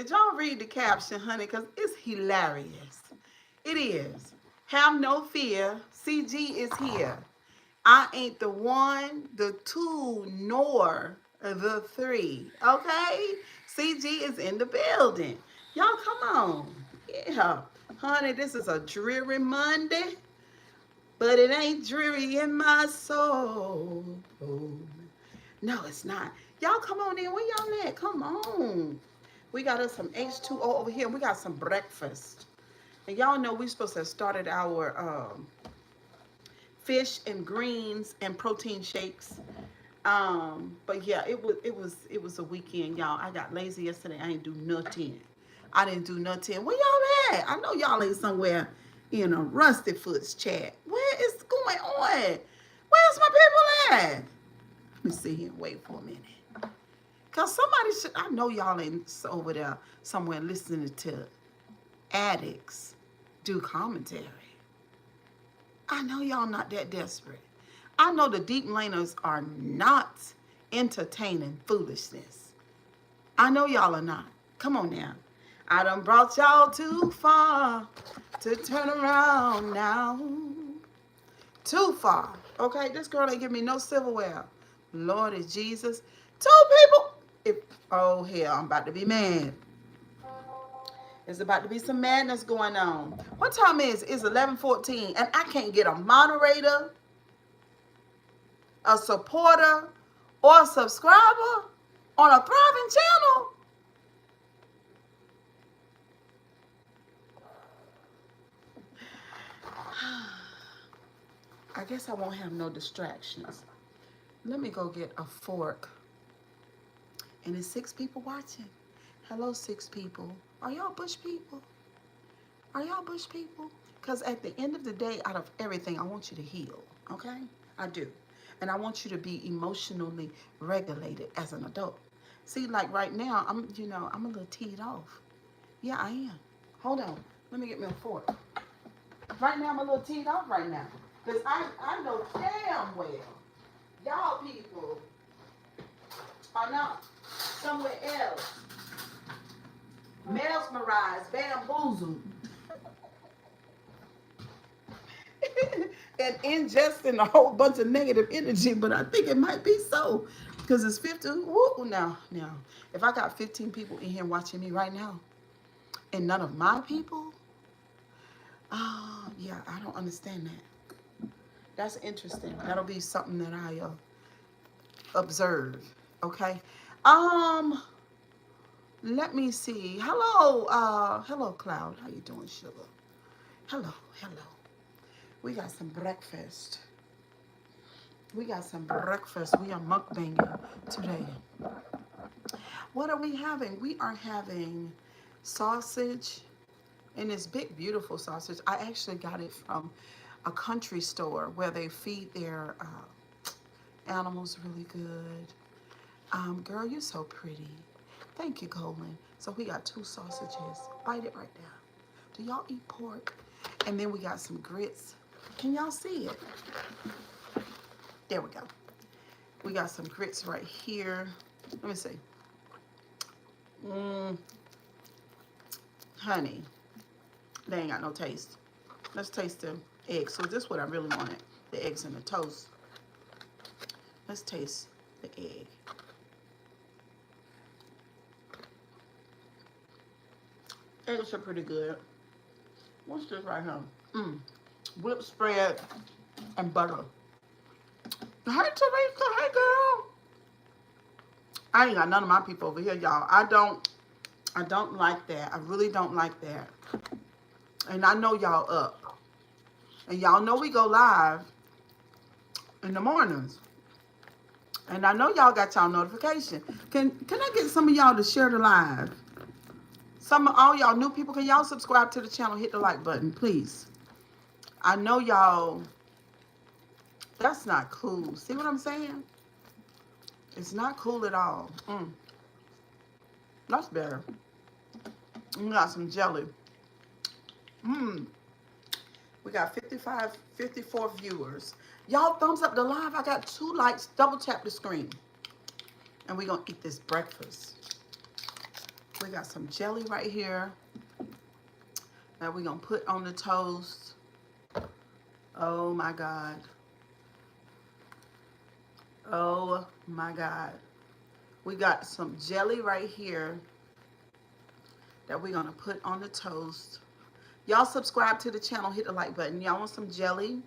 Did y'all read the caption, honey? Because it's hilarious. It is. Have no fear. CG is here. I ain't the one, the two, nor the three. Okay? CG is in the building. Y'all, come on. Yeah. Honey, this is a dreary Monday, but it ain't dreary in my soul. Oh, no, it's not. Y'all, come on in. Where y'all at? Come on. We got us some H2O over here. And we got some breakfast. And y'all know we supposed to have started our fish and greens and protein shakes. But yeah, it was a weekend, y'all. I got lazy yesterday. I ain't do nothing. I didn't do nothing. Where y'all at? I know y'all ain't somewhere in a Rusty Foot's chat. Where is going on? Where's my people at? Let me see here. Wait for a minute. Cause somebody should. I know y'all ain't over there somewhere listening to addicts do commentary. I know y'all not that desperate. I know the deep laners are not entertaining foolishness. I know y'all are not. Come on now. I done brought y'all too far to turn around now. Too far. Okay, this girl ain't give me no silverware. Lord is Jesus. Two people. Oh hell, I'm about to be mad. There's about to be some madness going on. What time is it? It's 11:14, and I can't get a moderator, a supporter, or a subscriber on a thriving channel. I guess I won't have no distractions. Let me go get a fork. And there's 6 people watching. Hello, 6 people. Are y'all bush people? Are y'all bush people? Because at the end of the day, out of everything, I want you to heal. Okay? I do. And I want you to be emotionally regulated as an adult. See, like right now, I'm a little teed off. Yeah, I am. Hold on. Let me get me a fork. Right now, I'm a little teed off right now. Because I know damn well y'all people are not somewhere else. Mesmerized, bamboozled, and ingesting a whole bunch of negative energy, but I think it might be so. Because it's 50. Woo, now, if I got 15 people in here watching me right now, and none of my people, yeah, I don't understand that. That's interesting. That'll be something that I observe. Okay. Let me see. Hello, Cloud. How you doing, sugar? Hello. We got some breakfast. We are mukbanging today. What are we having? We are having sausage, and this big, beautiful sausage. I actually got it from a country store where they feed their animals really good. Girl, you're so pretty. Thank you, Colin. So we got 2 sausages. Bite it right now. Do y'all eat pork? And then we got some grits. Can y'all see it? There we go. We got some grits right here. Let me see. Honey, they ain't got no taste. Let's taste the eggs. So this is what I really wanted. The eggs and the toast. Let's taste the egg. Eggs are pretty good. What's this right here? Whipped spread and butter. Hey, Teresa. Hey, girl. I ain't got none of my people over here, y'all. I don't like that. I really don't like that. And I know y'all up. And y'all know we go live in the mornings. And I know y'all got y'all notification. Can I get some of y'all to share the live? Some of all y'all new people, can y'all subscribe to the channel? Hit the like button, please. I know y'all. That's not cool. See what I'm saying? It's not cool at all. That's better. We got some jelly. We got 54 viewers. Y'all thumbs up the live. I got 2 likes. Double tap the screen. And we're going to eat this breakfast. We got some jelly right here that we're going to put on the toast. Oh my God. Oh my God. We got some jelly right here that we're going to put on the toast. Y'all subscribe to the channel. Hit the like button. Y'all want some jelly?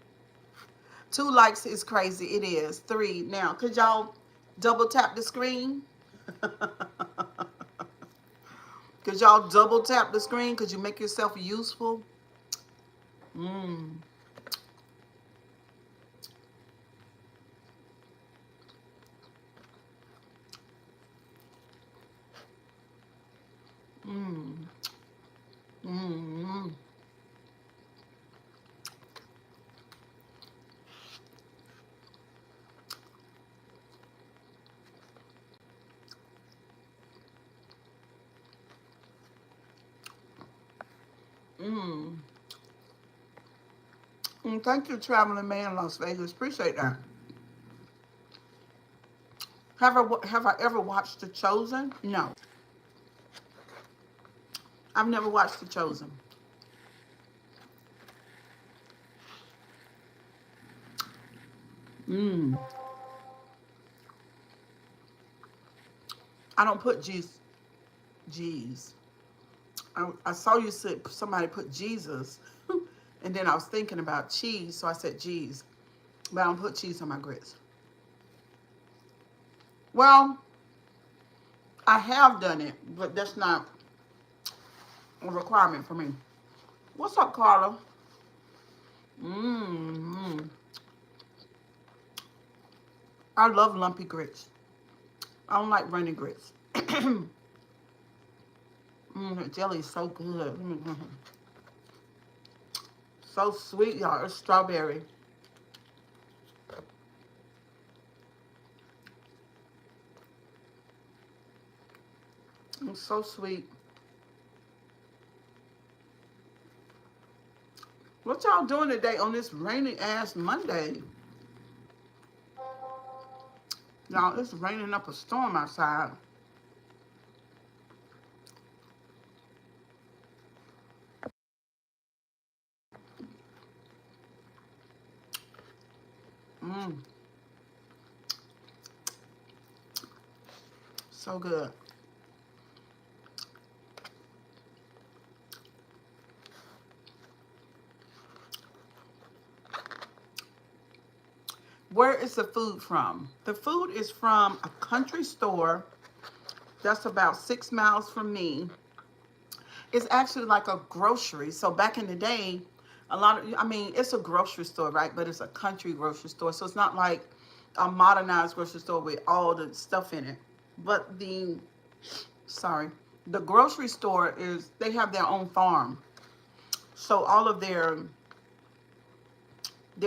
2 likes is crazy. It is. 3. Now, could y'all double tap the screen? Could y'all double tap the screen? Could you make yourself useful? Mmm. Mmm. Mmm. Mmm. Thank you, Traveling Man, Las Vegas. Appreciate that. Have I ever watched The Chosen? No. I've never watched The Chosen. Mmm. I don't put G's. G's. I saw you said somebody put Jesus, and then I was thinking about cheese, so I said G's. But I don't put cheese on my grits. Well, I have done it, but that's not a requirement for me. What's up, Carla? Mmm. I love lumpy grits. I don't like runny grits. The jelly is so good. So sweet, y'all. It's strawberry. It's so sweet. What y'all doing today on this rainy ass Monday? Y'all, it's raining up a storm outside. Mmm. So good. Where is the food from? The food is from a country store that's about 6 miles from me. It's actually like a grocery. So back in the day, I mean, it's a grocery store, right? But it's a country grocery store. So it's not like a modernized grocery store with all the stuff in it. But sorry, the grocery store they have their own farm. So all of their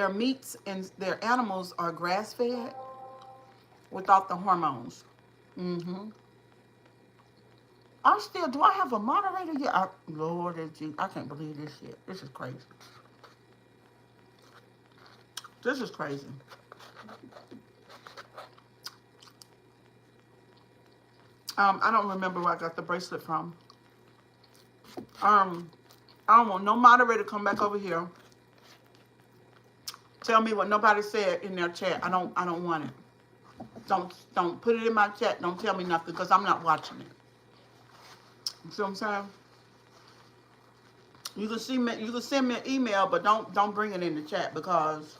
meats and their animals are grass fed without the hormones. Mm-hmm. Do I have a moderator? Yeah, Lord, I can't believe this shit. This is crazy. This is crazy. I don't remember where I got the bracelet from. I don't want no moderator to come back over here. Tell me what nobody said in their chat. I don't want it. Don't put it in my chat. Don't tell me nothing because I'm not watching it. You see what I'm saying? You can send me an email, but don't bring it in the chat because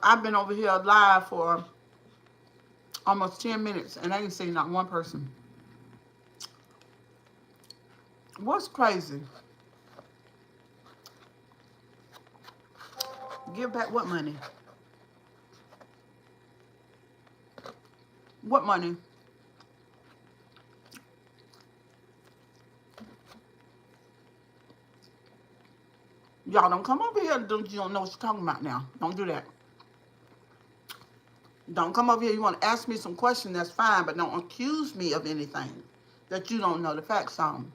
I've been over here live for almost 10 minutes and I ain't seen not one person. What's crazy? Give back what money? What money? Y'all don't come over here. You don't know what you're talking about now. Don't do that. Don't come over here. You want to ask me some questions, that's fine, but don't accuse me of anything that you don't know the facts on.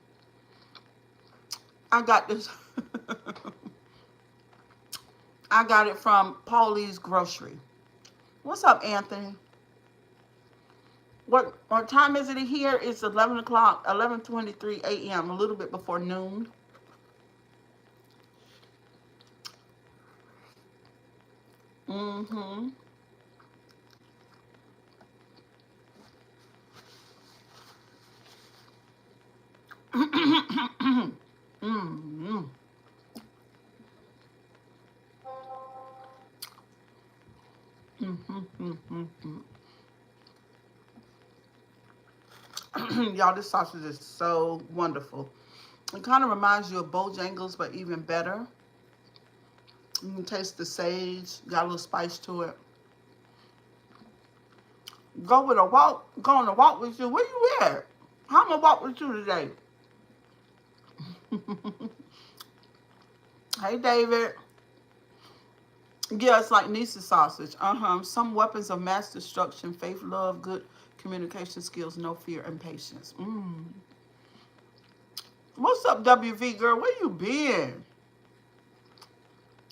I got this. I got it from Paulie's Grocery. What's up, Anthony? What time is it here? It's 11 o'clock, 11:23 a.m. A little bit before noon. Mm-hmm. Mm-hmm. Mm-hmm. Y'all, this sausage is so wonderful. It kind of reminds you of Bojangles, but even better. You can taste the sage, got a little spice to it. Go with a walk, go on a walk with you. Where you at? How am I gonna walk with you today? Hey, David. Yeah, it's like Nisa sausage. Some weapons of mass destruction: faith, love, good communication skills, no fear, and patience. What's up, WV girl? Where you been?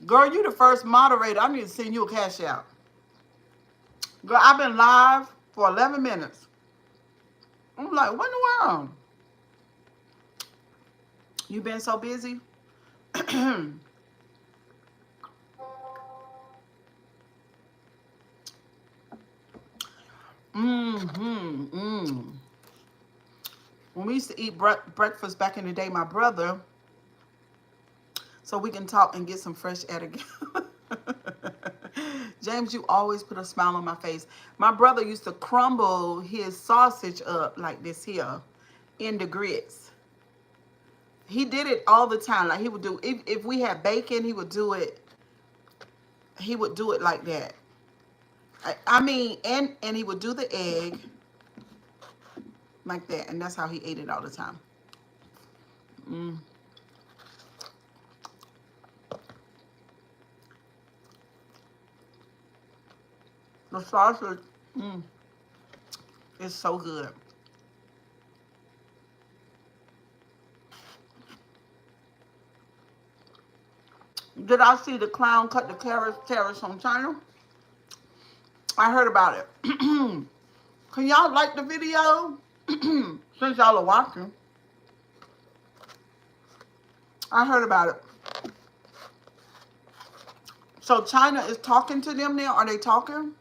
Girl, you the first moderator. I need to send you a cash out. Girl, I've been live for 11 minutes. I'm like, what in the world? You been so busy? Mm-hmm. Mm. When we used to eat breakfast back in the day, my brother, so we can talk and get some fresh air together. James, you always put a smile on my face. My brother used to crumble his sausage up like this here in the grits. He did it all the time. Like he would do, if we had bacon, he would do it. He would do it like that. I mean, and he would do the egg like that, and that's how he ate it all the time. Mm. The sausage, mm, is so good. Did I see the clown cut the carrots on China? I heard about it. Can y'all like the video? Since y'all are watching. I heard about it. So China is talking to them now? Are they talking?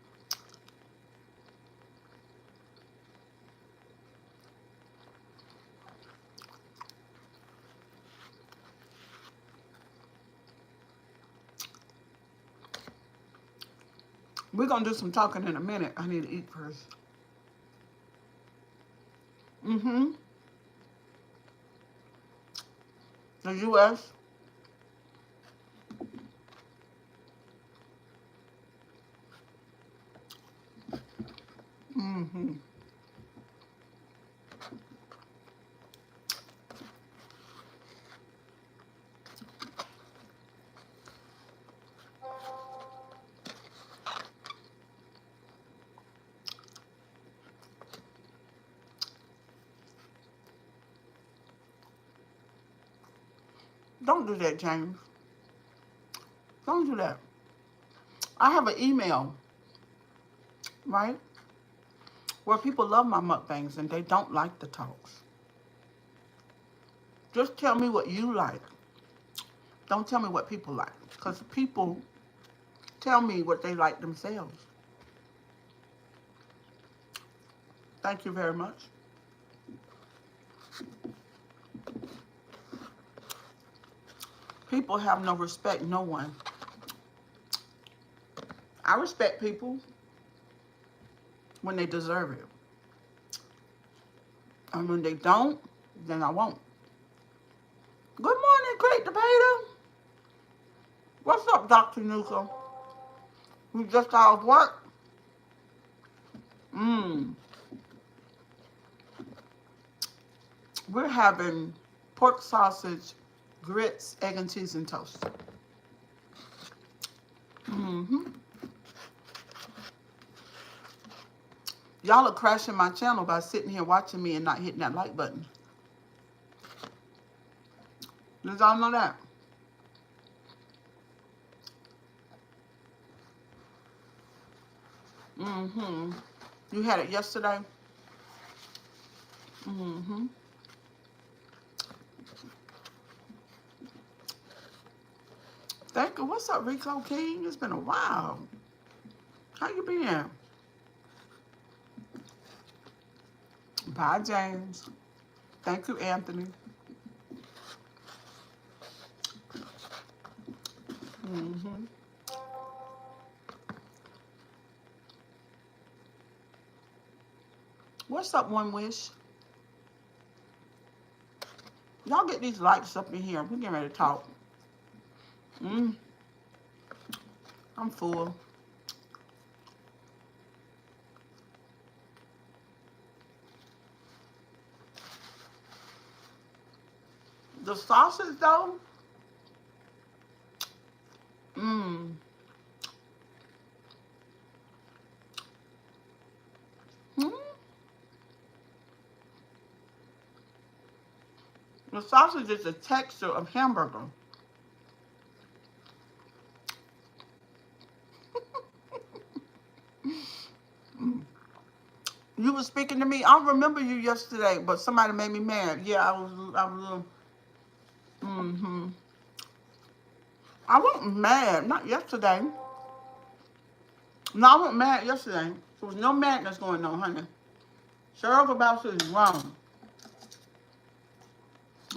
We're going to do some talking in a minute. I need to eat first. Mm-hmm. The U.S. Mm-hmm. Don't do that, James. Don't do that. I have an email, right, where people love my mukbangs and they don't like the talks. Just tell me what you like. Don't tell me what people like. Because people tell me what they like themselves. Thank you very much. People have no respect, no one. I respect people when they deserve it. And when they don't, then I won't. Good morning, Great Debater. What's up, Dr. Newsom? We just out of work? Mmm. We're having pork sausage, grits, egg and cheese, and toast. Mm-hmm. Y'all are crashing my channel by sitting here watching me and not hitting that like button. Did y'all know that? Mm-hmm. You had it yesterday? Mm-hmm. Thank you. What's up, Rico King? It's been a while. How you been? Bye, James. Thank you, Anthony. Mm-hmm. What's up, One Wish? Y'all get these lights up in here. We're getting ready to talk. Mm, I'm full. The sausage, though, mmm. Mm. The sausage is the texture of hamburger. You were speaking to me. I remember you yesterday, but somebody made me mad. Yeah, I was a little. Mm-hmm. I wasn't mad. Not yesterday. No, I wasn't mad yesterday. There was no madness going on, honey. Cheryl Grabowski is wrong.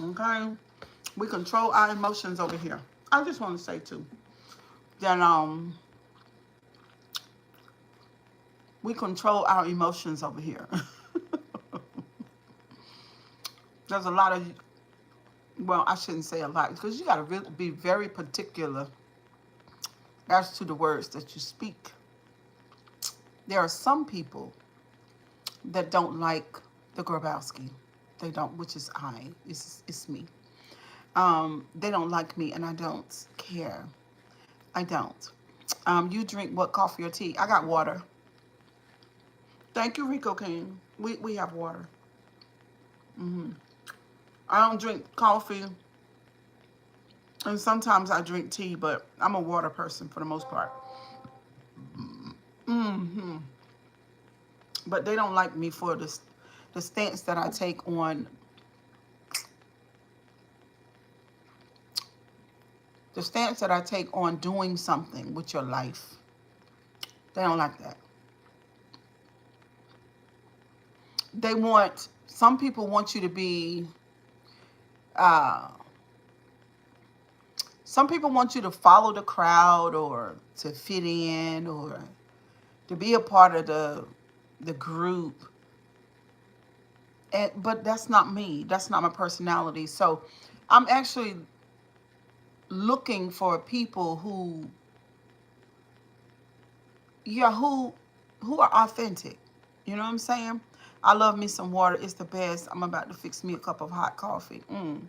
Okay? We control our emotions over here. I just want to say, too, that we control our emotions over here. There's a lot of, well, I shouldn't say a lot, because you got to really be very particular as to the words that you speak. There are some people that don't like the Grabowski. They don't, which is I. It's me. They don't like me, and I don't care. I don't. You drink what, coffee or tea? I got water. Thank you, Rico King. We have water. Hmm. I don't drink coffee, and sometimes I drink tea, but I'm a water person for the most part. Hmm. But they don't like me for the stance that I take on doing something with your life. They don't like that. Some people want you to be, uh, some people want you to follow the crowd or to fit in or to be a part of the group. But that's not me. That's not my personality. So I'm actually looking for people who, yeah, who are authentic. You know what I'm saying? I love me some water. It's the best. I'm about to fix me a cup of hot coffee. Yeah,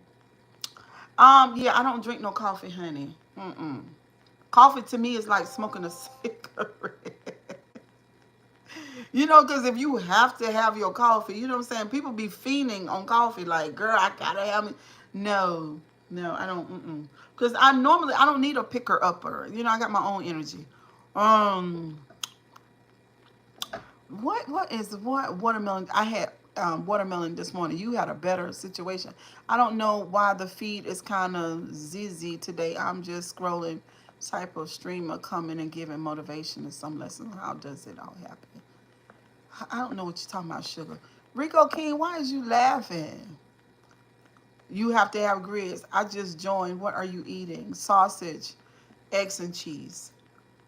I don't drink no coffee, honey. Mm-mm. Coffee to me is like smoking a cigarette. You know, because if you have to have your coffee, you know what I'm saying? People be fiending on coffee like, girl, I gotta have me. No, no, I don't. Because I don't need a picker upper. You know, I got my own energy. Um, what watermelon? I had watermelon this morning. You had a better situation. I don't know why the feed is kind of zizzy today. I'm just scrolling type of streamer coming and giving motivation to some lesson. How does it all happen? I don't know what you're talking about, sugar. Rico King, why is you laughing? You have to have grits. I just joined. What are you eating? Sausage, eggs and cheese.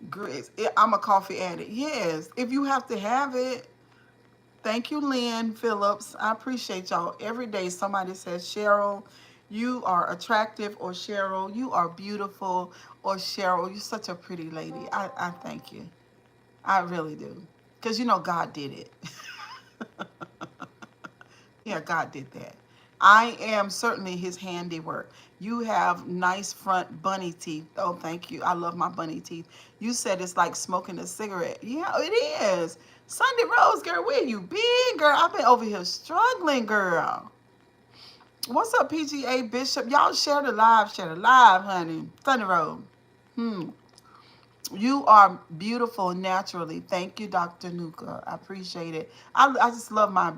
Grits. I'm a coffee addict. Yes, if you have to have it. Thank you, Lynn Phillips. I appreciate y'all. Every day somebody says, Cheryl, you are attractive, or Cheryl, you are beautiful, or Cheryl, you're such a pretty lady. I thank you. I really do. Because you know God did it. Yeah, God did that. I am certainly his handiwork. You have nice front bunny teeth. Oh, thank you. I love my bunny teeth. You said it's like smoking a cigarette. Yeah, it is. Sunday Rose, girl, where you been, girl? I've been over here struggling, girl. What's up, PGA Bishop? Y'all share the live, honey. Sunday Rose. Hmm. You are beautiful naturally. Thank you, Dr. Nuka. I appreciate it. I just love my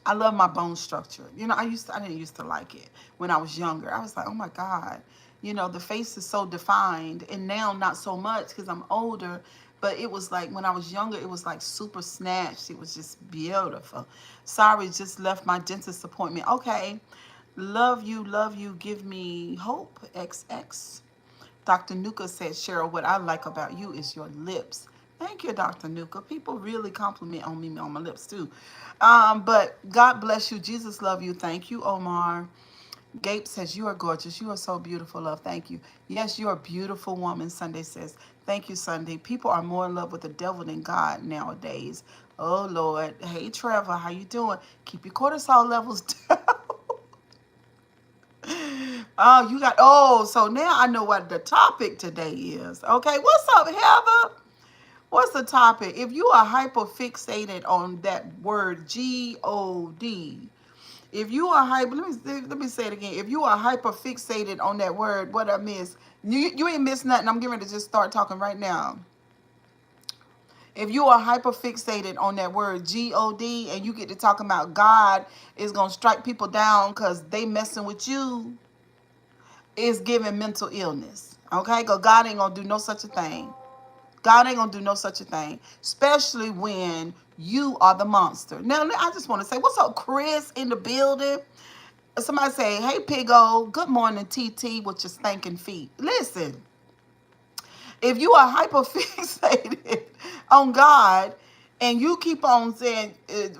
I love my bone structure. You know, I didn't used to like it when I was younger. I was like, oh my God, you know, the face is so defined, and now not so much because I'm older. But it was like when I was younger, it was like super snatched. It was just beautiful. Sorry, just left my dentist appointment. Okay, love you. Give me hope. XX. Dr. Nuka said, Cheryl, what I like about you is your lips. Thank you, Dr. Nuka. People really compliment on me on my lips too. But God bless you. Jesus love you. Thank you, Omar. Gabe says, you are gorgeous. You are so beautiful, love. Thank you. Yes, you're a beautiful woman, Sunday says. Thank you, Sunday. People are more in love with the devil than God nowadays. Oh, Lord. Hey, Trevor, how you doing? Keep your cortisol levels down. Oh, you got, oh, so now I know what the topic today is. Okay, what's up, Heather? What's the topic? If you are hyperfixated on that word God, if you are hyper, let me say it again. If you are hyperfixated on that word, what I miss, you ain't miss nothing. I'm getting ready to just start talking right now. If you are hyperfixated on that word God, and you get to talking about God is gonna strike people down because they messing with you, is giving mental illness. Okay? Because God ain't going to do no such a thing. God ain't going to do no such a thing. Especially when you are the monster. Now, I just want to say, what's up, Chris, in the building? Somebody say, hey, Piggo, good morning, TT, with your stinking feet. Listen, if you are hyperfixated on God and you keep on saying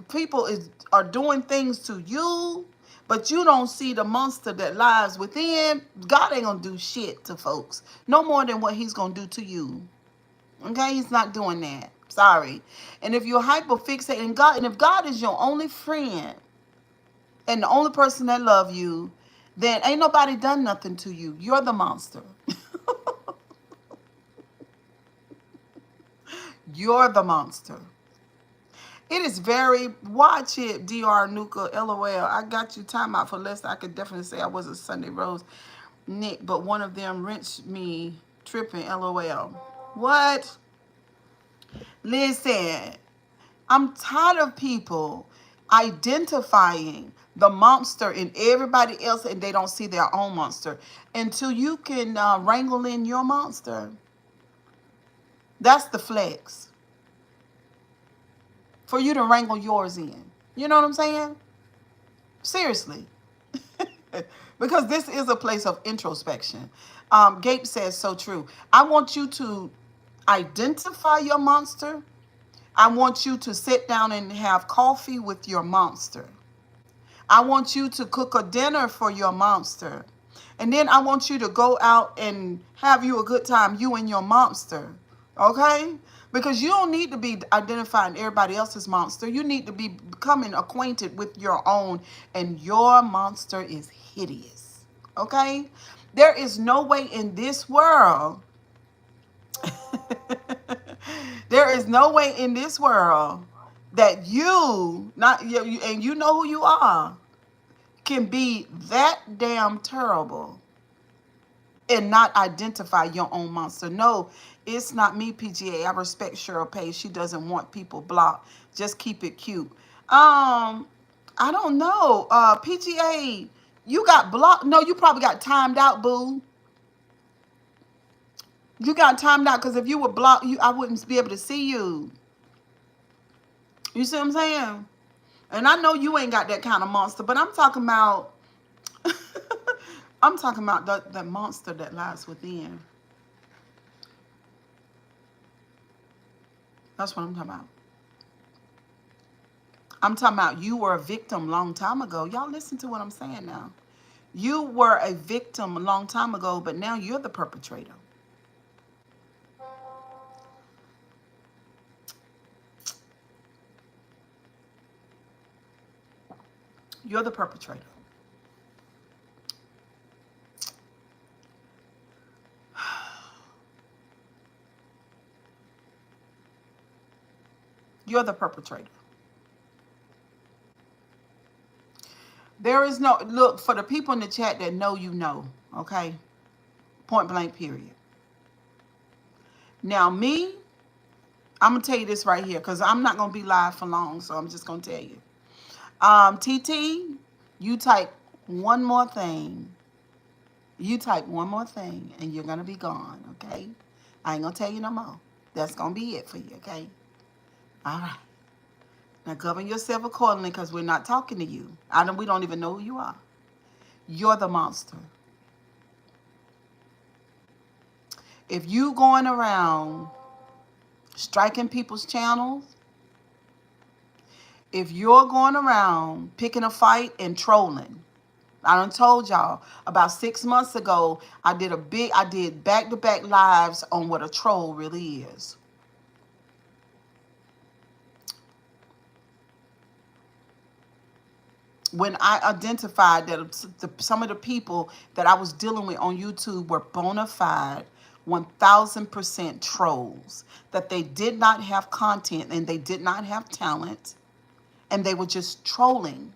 people are doing things to you, but you don't see the monster that lies within, God ain't gonna do shit to folks. No more than what he's gonna do to you. Okay, he's not doing that. Sorry. And if you're hyperfixated in God, and if God is your only friend and the only person that love you, then ain't nobody done nothing to you. You're the monster. You're the monster. It is very, watch it, Dr. Nuka, LOL. I got you time out for less. I could definitely say I was a Sunday Rose, Nick, but one of them wrenched me tripping, LOL. What? Listen, I'm tired of people identifying the monster in everybody else and they don't see their own monster. Until you can wrangle in your monster, that's the flex. For you to wrangle yours in. You know what I'm saying? Seriously. Because this is a place of introspection. Gabe says so true. I want you to identify your monster. I want you to sit down and have coffee with your monster. I want you to cook a dinner for your monster. And then I want you to go out and have you a good time, you and your monster. Okay? Because you don't need to be identifying everybody else's monster. You need to be becoming acquainted with your own. And your monster is hideous. Okay? There is no way in this world, there is no way in this world that you, not you, and you know who you are, can be that damn terrible and not identify your own monster. No, it's not me, PGA. I respect Cheryl Page. She doesn't want people blocked. Just keep it cute. I don't know. PGA, you got blocked. No, you probably got timed out, boo. You got timed out because if you were blocked, I wouldn't be able to see you. You see what I'm saying? And I know you ain't got that kind of monster, but I'm talking about I'm talking about the monster that lies within. That's what I'm talking about. I'm talking about you were a victim long time ago. Y'all listen to what I'm saying now. You were a victim a long time ago, but now you're the perpetrator. You're the perpetrator. You're the perpetrator. There is no, look, for the people in the chat that know, you know, okay? Point blank, period. Now, me, I'm going to tell you this right here because I'm not going to be live for long, so I'm just going to tell you. TT, you type one more thing. You type one more thing and you're going to be gone, okay? I ain't going to tell you no more. That's going to be it for you, okay? All right. Now govern yourself accordingly because we're not talking to you. We don't even know who you are. You're the monster. If you going around striking people's channels, if you're going around picking a fight and trolling, I done told y'all about 6 months ago, I did back-to-back lives on what a troll really is. When I identified that some of the people that I was dealing with on YouTube were bona fide 1000% trolls, that they did not have content and they did not have talent and they were just trolling.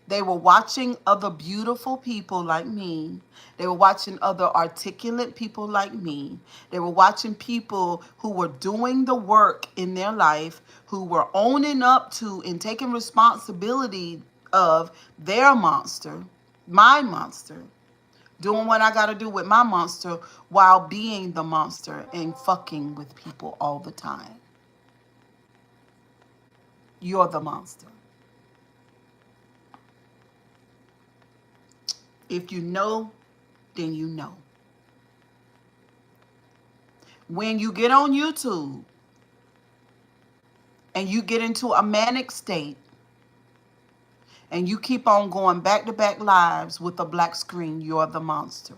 They were watching other beautiful people like me. They were watching other articulate people like me. They were watching people who were doing the work in their life, who were owning up to and taking responsibility of their monster, my monster, doing what I got to do with my monster while being the monster and fucking with people all the time. You're the monster. If you know, then you know. When you get on YouTube and you get into a manic state and you keep on going back-to-back lives with a black screen, you're the monster.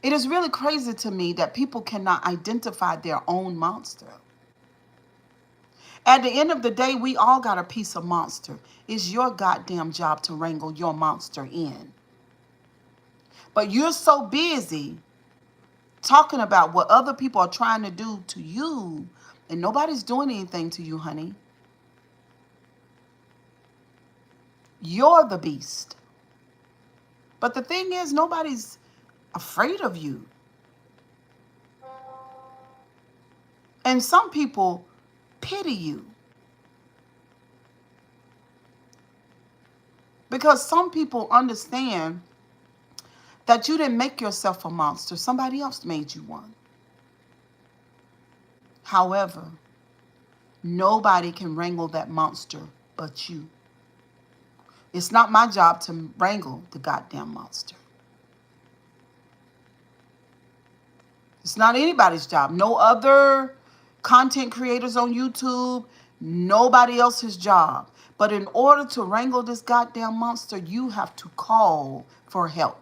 It is really crazy to me that people cannot identify their own monster. At the end of the day, we all got a piece of monster. It's your goddamn job to wrangle your monster in. But you're so busy talking about what other people are trying to do to you, and nobody's doing anything to you, honey. You're the beast. But the thing is, nobody's afraid of you. And some people pity you. Because some people understand that you didn't make yourself a monster. Somebody else made you one. However, nobody can wrangle that monster but you. It's not my job to wrangle the goddamn monster. It's not anybody's job. No other content creators on YouTube, nobody else's job. But in order to wrangle this goddamn monster, you have to call for help.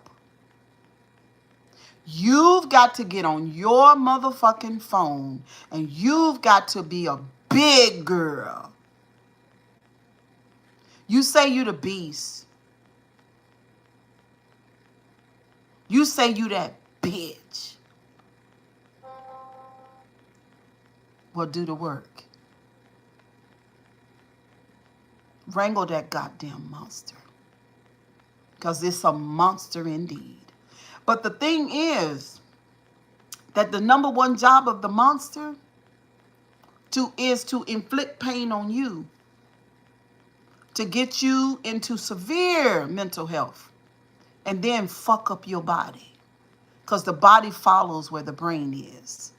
You've got to get on your motherfucking phone and you've got to be a big girl. You say you the beast. You say you that bitch. Well, do the work. Wrangle that goddamn monster. Because it's a monster indeed. But the thing is that the number one job of the monster is to inflict pain on you, to get you into severe mental health, and then fuck up your body. Because the body follows where the brain is.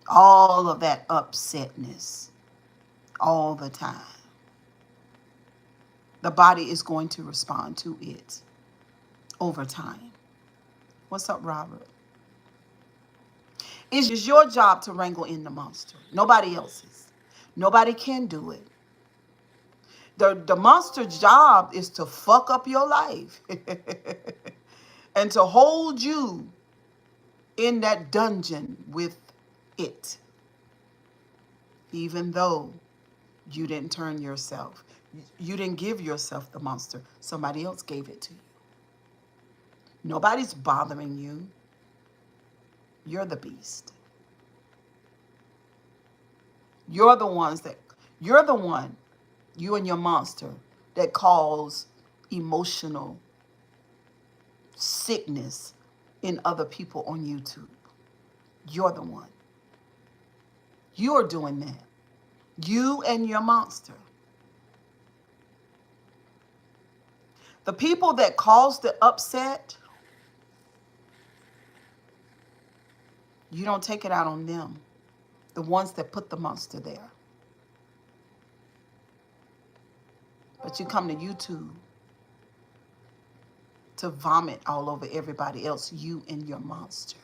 All of that upsetness all the time. The body is going to respond to it over time. What's up, Robert? It's your job to wrangle in the monster. Nobody else's. Nobody can do it. The monster's job is to fuck up your life and to hold you in that dungeon with it, even though you didn't turn yourself. You didn't give yourself the monster. Somebody else gave it to you. Nobody's bothering you. You're the beast. You're the one, you and your monster, that cause emotional sickness in other people on YouTube. You're the one. You're doing that. You and your monster. The people that caused the upset, you don't take it out on them. The ones that put the monster there. But you come to YouTube to vomit all over everybody else, you and your monster.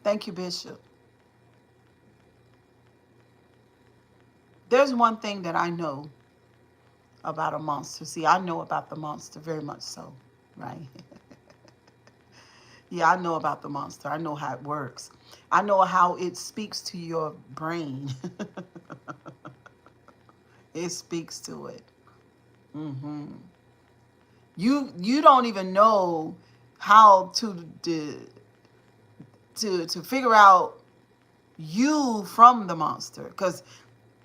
Thank you, Bishop. There's one thing that I know about a monster. See, I know about the monster very much so, right? Yeah, I know about the monster. I know how it works. I know how it speaks to your brain. It speaks to it. Hmm. You don't even know how to figure out you from the monster because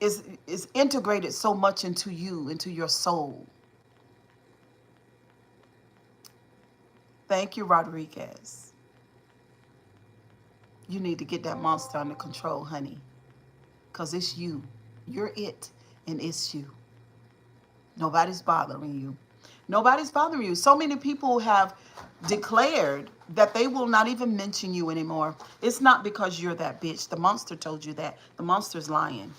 it's integrated so much into you, into your soul. Thank you, Rodriguez. You need to get that monster under control, honey, because it's you. You're it, and it's you. Nobody's bothering you. Nobody's bothering you. So many people have declared that they will not even mention you anymore. It's not because you're that bitch. The monster told you that. The monster's lying.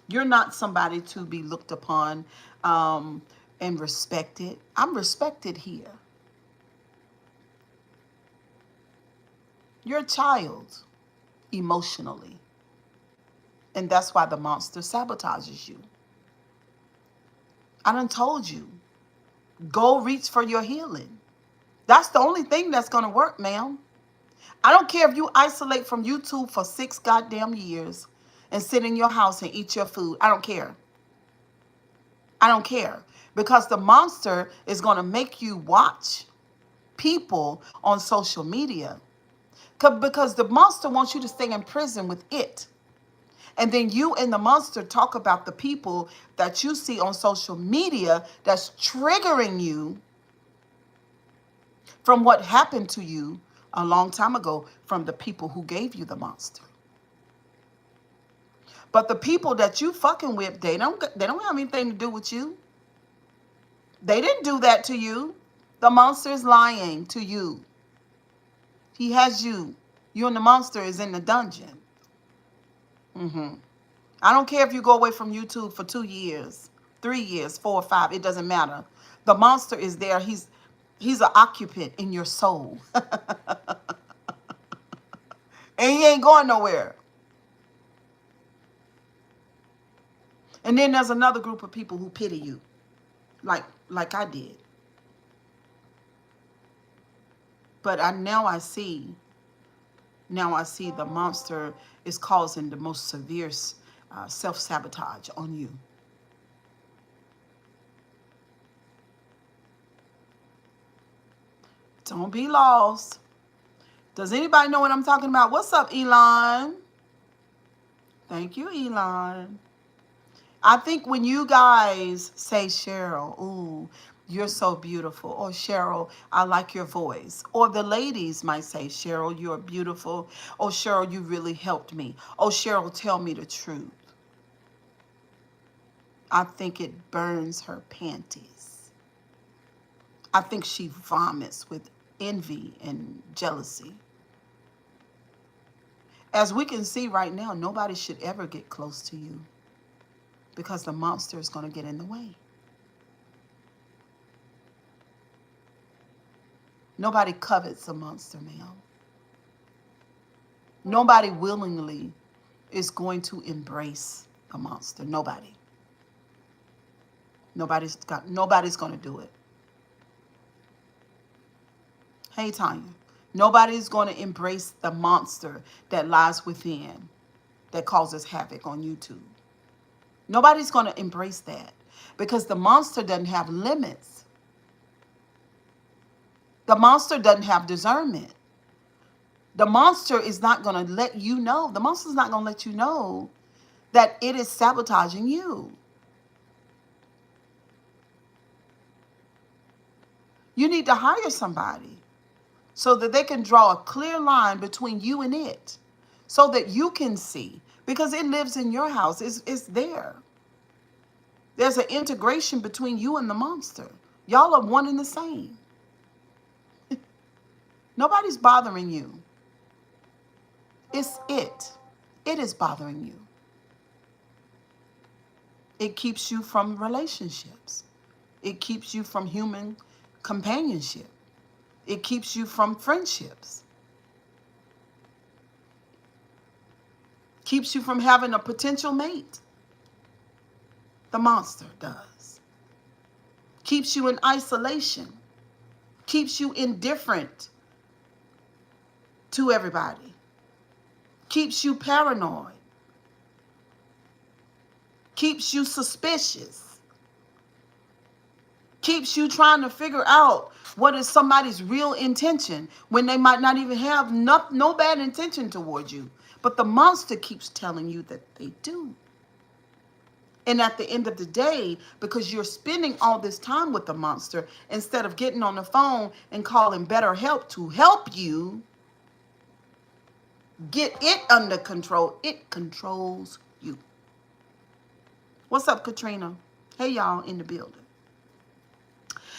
You're not somebody to be looked upon and respected. I'm respected here. You're a child emotionally. And that's why the monster sabotages you. I done told you. Go reach for your healing. That's the only thing that's going to work, ma'am. I don't care if you isolate from YouTube for 6 goddamn years and sit in your house and eat your food. I don't care. I don't care. Because the monster is going to make you watch people on social media. Because the monster wants you to stay in prison with it. And then you and the monster talk about the people that you see on social media that's triggering you from what happened to you a long time ago from the people who gave you the monster. But the people that you fucking with, they don't have anything to do with you. They didn't do that to you. The monster is lying to you. He has you. You and the monster is in the dungeon. I don't care if you go away from YouTube for 2 years, 3 years, 4 or 5. It doesn't matter. The monster is there. He's an occupant in your soul. And he ain't going nowhere. And then there's another group of people who pity you, like I did. But now I see the monster is causing the most severe self-sabotage on you. Don't be lost. Does anybody know what I'm talking about? What's up, Elon? Thank you, Elon. I think when you guys say, Cheryl, ooh, you're so beautiful. Or Cheryl, I like your voice. Or the ladies might say, Cheryl, you're beautiful. Oh, Cheryl, you really helped me. Oh, Cheryl, tell me the truth. I think it burns her panties. I think she vomits with envy and jealousy. As we can see right now, nobody should ever get close to you because the monster is going to get in the way. Nobody covets a monster, ma'am. Nobody willingly is going to embrace a monster. Nobody. Nobody's going to do it. Hey, Tanya. Nobody's going to embrace the monster that lies within that causes havoc on YouTube. Nobody's going to embrace that because the monster doesn't have limits. The monster doesn't have discernment. The monster is not going to let you know. The monster is not going to let you know that it is sabotaging you. You need to hire somebody so that they can draw a clear line between you and it so that you can see because it lives in your house. It's there. There's an integration between you and the monster. Y'all are one and the same. Nobody's bothering you. It's it. It is bothering you. It keeps you from relationships. It keeps you from human companionship. It keeps you from friendships. Keeps you from having a potential mate. The monster does. Keeps you in isolation. Keeps you indifferent to everybody. Keeps you paranoid. Keeps you suspicious. Keeps you trying to figure out what is somebody's real intention when they might not even have no bad intention towards you. But the monster keeps telling you that they do. And at the end of the day, because you're spending all this time with the monster, instead of getting on the phone and calling better help to help you get it under control, it controls you. What's up, Katrina? Hey, y'all in the building.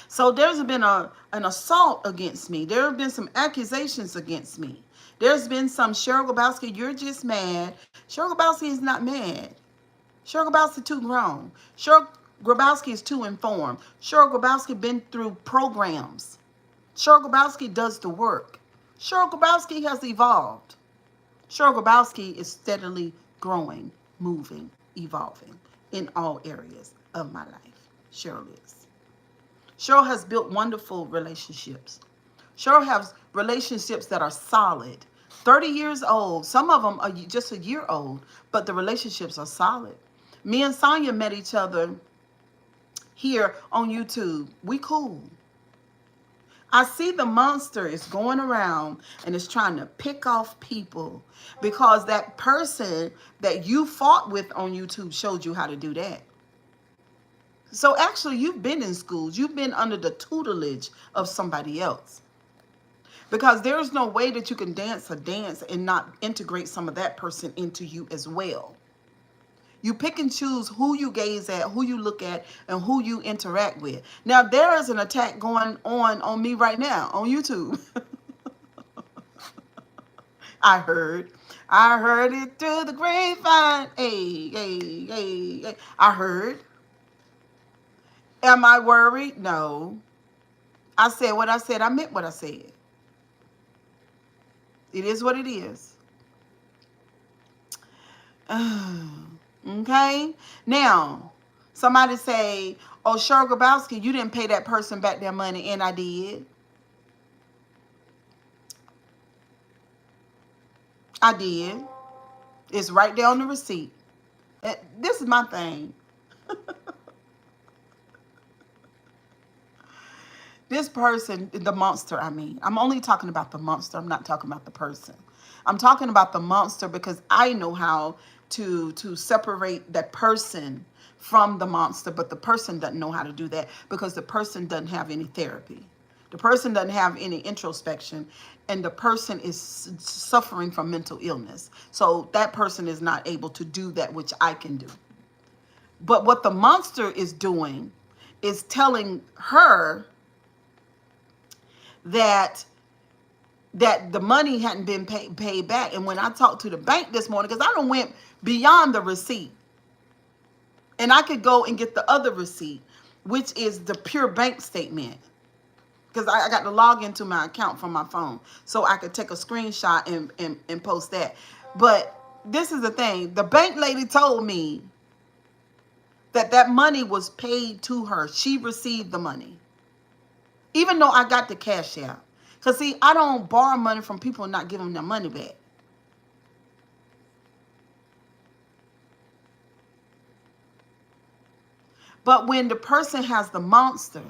So there's been an assault against me. There have been some accusations against me. There's been some, Cheryl Grabowski, you're just mad. Cheryl Grabowski is not mad. Cheryl Grabowski too grown. Cheryl Grabowski is too informed. Cheryl Grabowski been through programs. Cheryl Grabowski does the work. Cheryl Grabowski has evolved. Cheryl Grabowski is steadily growing, moving, evolving in all areas of my life. Cheryl is. Cheryl has built wonderful relationships. Cheryl has relationships that are solid. 30 years old. Some of them are just a year old, but the relationships are solid. Me and Sonya met each other here on YouTube. We cool. I see the monster is going around and is trying to pick off people because that person that you fought with on YouTube showed you how to do that. So actually, you've been in schools. You've been under the tutelage of somebody else. Because there is no way that you can dance a dance and not integrate some of that person into you as well. You pick and choose who you gaze at, who you look at, and who you interact with. Now, there is an attack going on me right now on YouTube. I heard it through the grapevine. Hey, hey, hey, hey. I heard. Am I worried? No. I said what I said. I meant what I said. It is what it is. Okay? Now, somebody say, oh, Cheryl Grabowski, you didn't pay that person back their money, and I did. I did. It's right there on the receipt. This is my thing. This person, the monster, I mean. I'm only talking about the monster. I'm not talking about the person. I'm talking about the monster because I know how to separate that person from the monster, but the person doesn't know how to do that because the person doesn't have any therapy. The person doesn't have any introspection, and the person is suffering from mental illness. So that person is not able to do that which I can do. But what the monster is doing is telling her that the money hadn't been paid back. And when I talked to the bank this morning, because I done went beyond the receipt, and I could go and get the other receipt, which is the pure bank statement, because I got to log into my account from my phone, so I could take a screenshot and post that. But this is the thing. The bank lady told me that money was paid to her. She received the money. Even though I got the cash out. Because, see, I don't borrow money from people and not give them their money back. But when the person has the monster,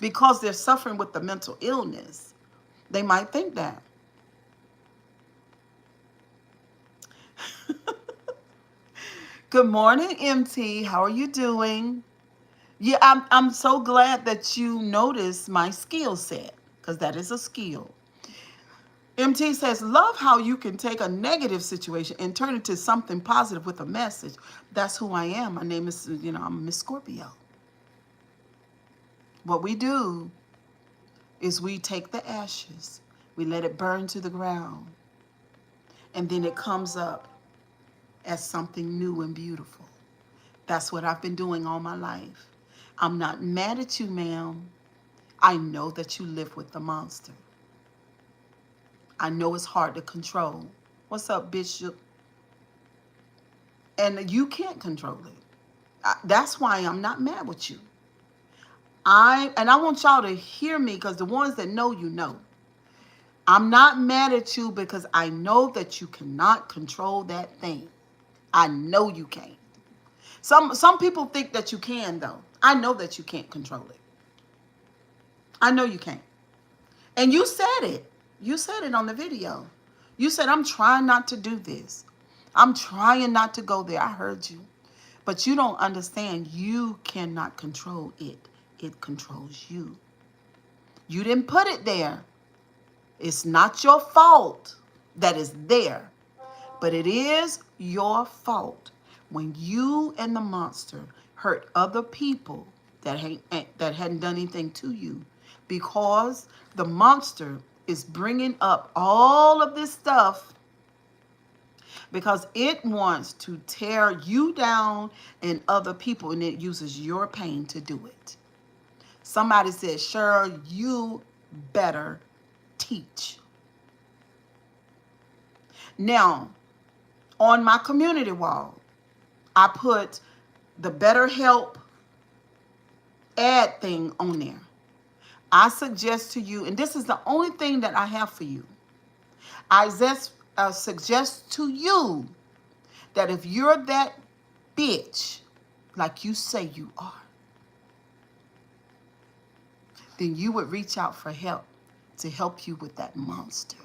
because they're suffering with the mental illness, they might think that. Good morning, MT. How are you doing? Yeah, I'm so glad that you noticed my skill set, because that is a skill. MT says, love how you can take a negative situation and turn it to something positive with a message. That's who I am. My name is, I'm Miss Scorpio. What we do is we take the ashes, we let it burn to the ground, and then it comes up as something new and beautiful. That's what I've been doing all my life. I'm not mad at you, ma'am. I know that you live with the monster. I know it's hard to control. What's up, Bishop? And you can't control it. That's why I'm not mad with you. I want y'all to hear me, because the ones that know, you know. I'm not mad at you because I know that you cannot control that thing. I know you can't. Some people think that you can, though. I know that you can't control it. I know you can't. And you said it. You said it on the video. You said, I'm trying not to do this. I'm trying not to go there. I heard you. But you don't understand. You cannot control it. It controls you. You didn't put it there. It's not your fault that it's there. But it is your fault when you and the monster hurt other people that hadn't done anything to you, because the monster is bringing up all of this stuff because it wants to tear you down and other people, and it uses your pain to do it. Somebody said, Cheryl, you better teach. Now, on my community wall, I put the BetterHelp ad thing on there. I suggest to you, and this is the only thing that I have for you. I suggest to you that if you're that bitch, like you say you are, then you would reach out for help to help you with that monster,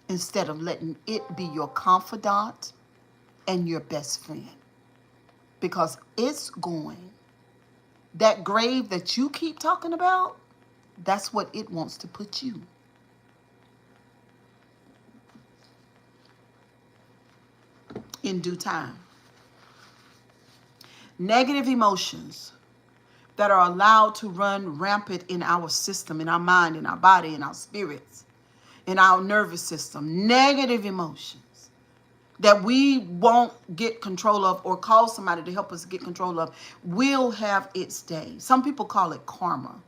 instead of letting it be your confidant and your best friend. Because it's going, that grave that you keep talking about, that's what it wants to put you. In due time. Negative emotions that are allowed to run rampant in our system, in our mind, in our body, in our spirits, in our nervous system. Negative emotions that we won't get control of, or call somebody to help us get control of, will have its day. Some people call it karma.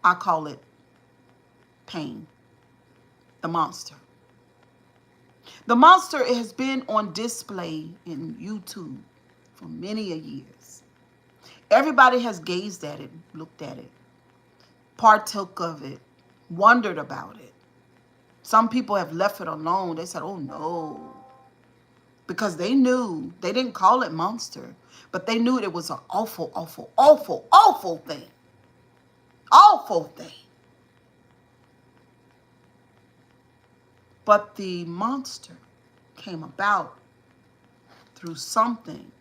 I call it pain. The monster. The monster has been on display in YouTube for many a years. Everybody has gazed at it, looked at it, partook of it, wondered about it. Some people have left it alone. They said, oh no. Because they knew, they didn't call it monster, but they knew it was an awful, awful, awful, awful thing. Awful thing. But the monster came about through something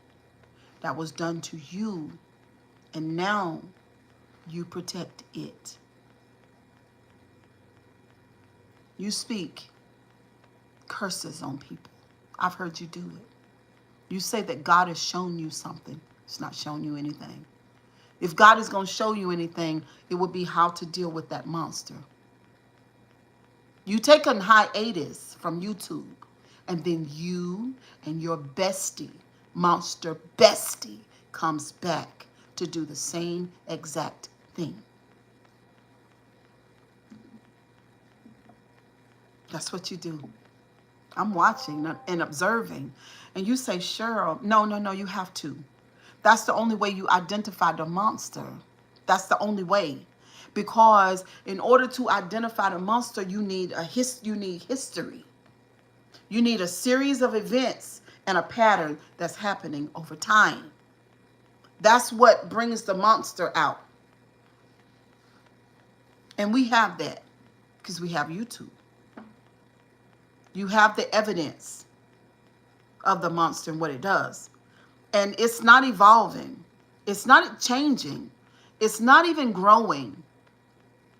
that was done to you, and now you protect it. You speak curses on people. I've heard you do it. You say that God has shown you something. It's not shown you anything. If God is going to show you anything, it would be how to deal with that monster. You take a hiatus from YouTube, and then you and your bestie, monster bestie, comes back to do the same exact thing. That's what you do. I'm watching and observing. And you say, Cheryl, no, you have to. That's the only way you identify the monster. That's the only way. Because in order to identify the monster, you need history. You need a series of events and a pattern that's happening over time. That's what brings the monster out. And we have that because we have YouTube. You have the evidence of the monster and what it does. And it's not evolving. It's not changing. It's not even growing.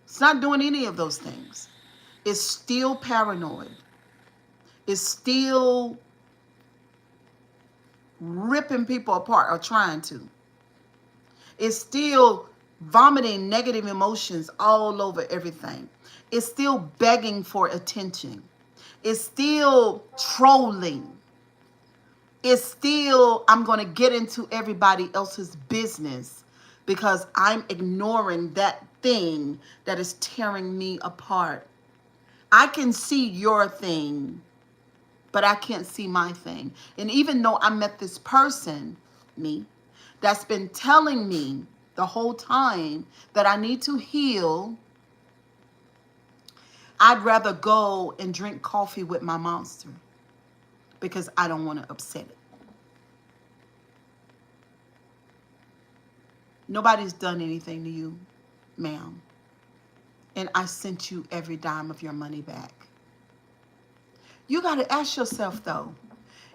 It's not doing any of those things. is still paranoid, is still ripping people apart or trying to, is still vomiting negative emotions all over everything, is still begging for attention, is still trolling, is still, I'm going to get into everybody else's business because I'm ignoring that thing that is tearing me apart. I can see your thing, but I can't see my thing. And even though I met this person, me, that's been telling me the whole time that I need to heal, I'd rather go and drink coffee with my monster because I don't want to upset it. Nobody's done anything to you, ma'am. And I sent you every dime of your money back. You got to ask yourself, though.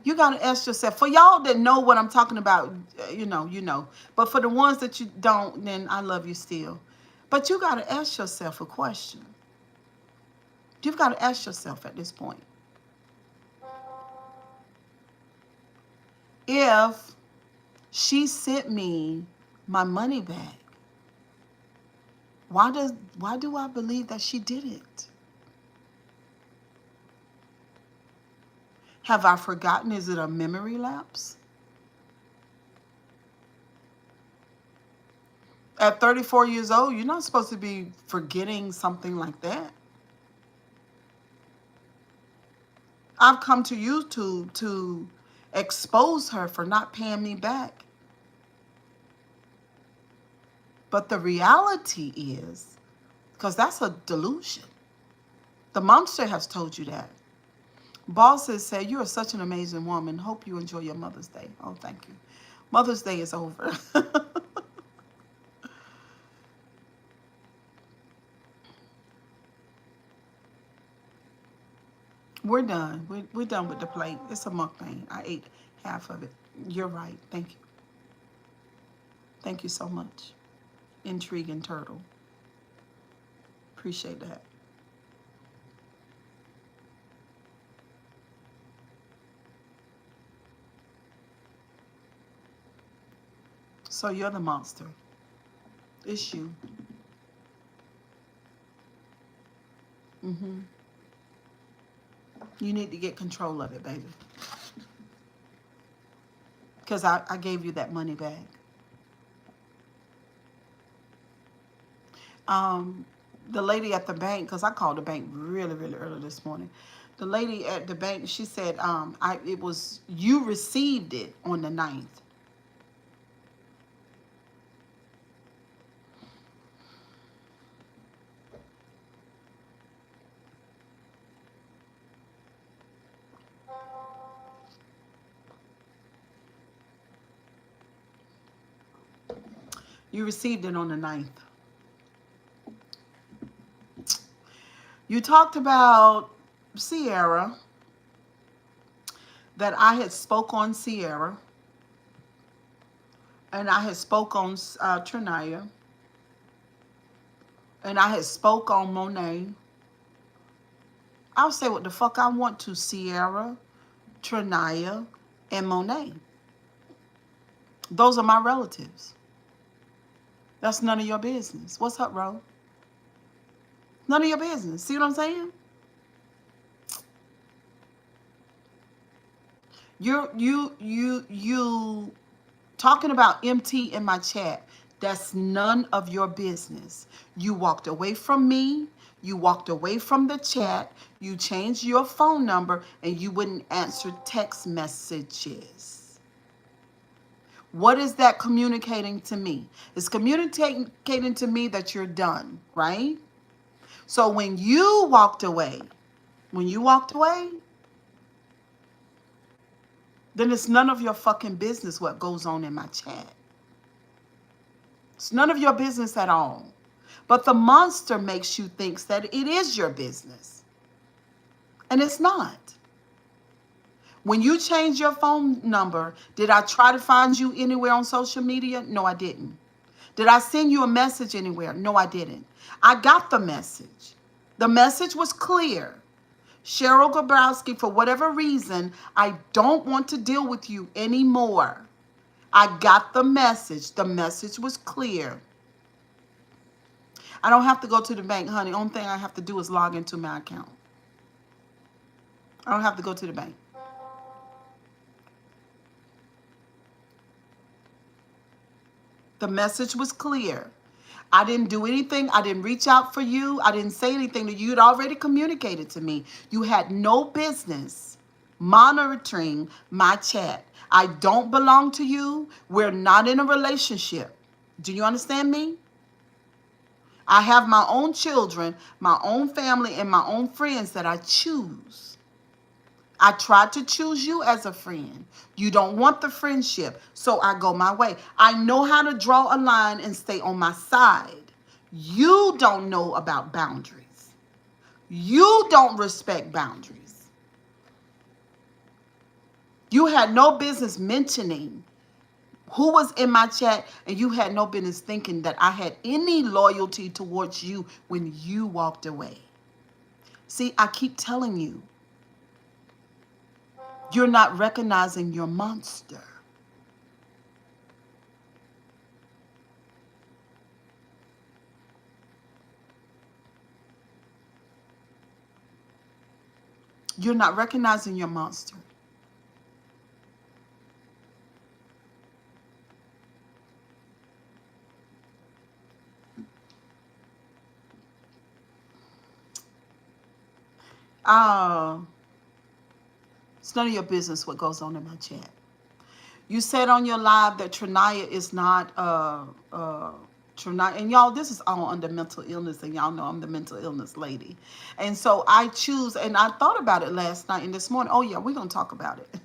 You got to ask yourself. For y'all that know what I'm talking about, you know, you know. But for the ones that you don't, then I love you still. But you got to ask yourself a question. You've got to ask yourself at this point. If she sent me my money back, why do I believe that she did it? Have I forgotten? Is it a memory lapse? At 34 years old, you're not supposed to be forgetting something like that. I've come to YouTube to expose her for not paying me back. But the reality is, because that's a delusion. The monster has told you that. Bosses say, you are such an amazing woman. Hope you enjoy your Mother's Day. Oh, thank you. Mother's Day is over. We're done. We're done with the plate. It's a mukbang. I ate half of it. You're right. Thank you. Thank you so much. Intriguing turtle. Appreciate that. So you're the monster. It's you. Mm-hmm. You need to get control of it, baby. Because I gave you that money back. The lady at the bank, because I called the bank really, really early this morning. The lady at the bank, she said, you received it on the 9th. You received it on the 9th. You talked about Sierra, that I had spoke on Sierra, and I had spoke on Trinaya, and I had spoke on Monet. I'll say what the fuck I want to Sierra, Trinaya, and Monet. Those are my relatives. That's none of your business. What's up, Ro? None of your business. See what I'm saying? You talking about MT in my chat. That's none of your business. You walked away from me. You walked away from the chat. You changed your phone number and you wouldn't answer text messages. What is that communicating to me? It's communicating to me that you're done, right? So when you walked away, then it's none of your fucking business what goes on in my chat. It's none of your business at all. But the monster makes you think that it is your business. And it's not. When you change your phone number, did I try to find you anywhere on social media? No, I didn't. Did I send you a message anywhere? No, I didn't. I got the message. The message was clear. Cheryl Grabowski, for whatever reason, I don't want to deal with you anymore. I got the message. The message was clear. I don't have to go to the bank, honey. Only thing I have to do is log into my account. I don't have to go to the bank. The message was clear. I didn't do anything. I didn't reach out for you. I didn't say anything to you. You'd already communicated to me. You had no business monitoring my chat. I don't belong to you. We're not in a relationship. Do you understand me? I have my own children, my own family, and my own friends that I choose. I tried to choose you as a friend. You don't want the friendship, so I go my way. I know how to draw a line and stay on my side. You don't know about boundaries. You don't respect boundaries. You had no business mentioning who was in my chat, and you had no business thinking that I had any loyalty towards you when you walked away. See, I keep telling you, you're not recognizing your monster. You're not recognizing your monster. It's none of your business what goes on in my chat. You said on your live that Trinaya is not Trinaya, and y'all, this is all under mental illness, and y'all know I'm the mental illness lady. And so I choose, and I thought about it last night and this morning. Oh yeah, we're gonna talk about it.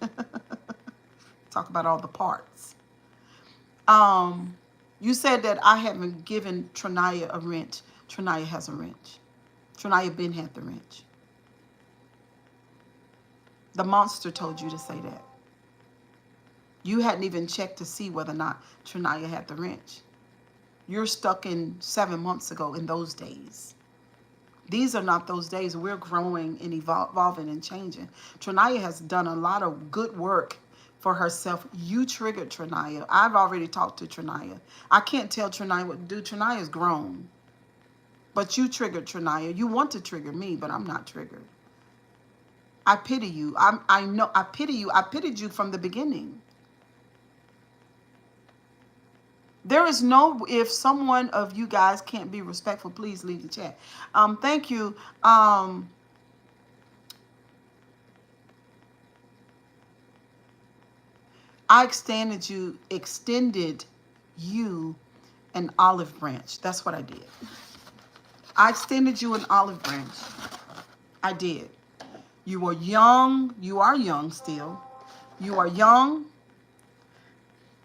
Talk about all the parts. You said that I haven't given Trinaya a wrench. Trinaya has a wrench. Trinaya been had the wrench. The monster told you to say that. You hadn't even checked to see whether or not Trinaya had the wrench. You're stuck in 7 months ago in those days. These are not those days. We're growing and evolving and changing. Trinaya has done a lot of good work for herself. You triggered Trinaya. I've already talked to Trinaya. I can't tell Trinaya what to do. Trinaya's grown. But you triggered Trinaya. You want to trigger me, but I'm not triggered. I pity you. I know I pity you. I pitied you from the beginning. There is no, if someone of you guys can't be respectful, please leave the chat. Thank you. I extended you an olive branch. That's what I did. I extended you an olive branch. I did. You were young. You are young still. You are young.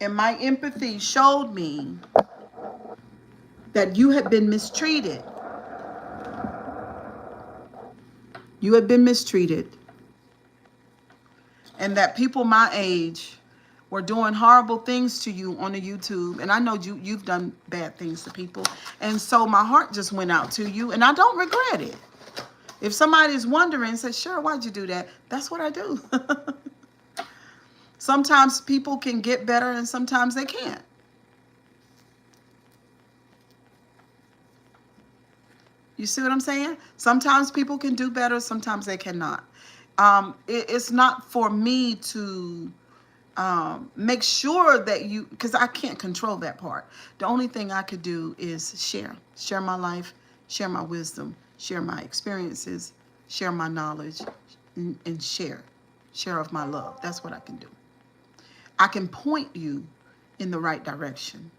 And my empathy showed me that you had been mistreated. You had been mistreated. And that people my age were doing horrible things to you on the YouTube. And I know you've done bad things to people. And so my heart just went out to you. And I don't regret it. If somebody's wondering, say, sure, why'd you do that? That's what I do. Sometimes people can get better and sometimes they can't. You see what I'm saying? Sometimes people can do better, sometimes they cannot. It's not for me to make sure that you, because I can't control that part. The only thing I could do is share my life, share my wisdom, share my experiences, share my knowledge, and share of my love. That's what I can do. I can point you in the right direction.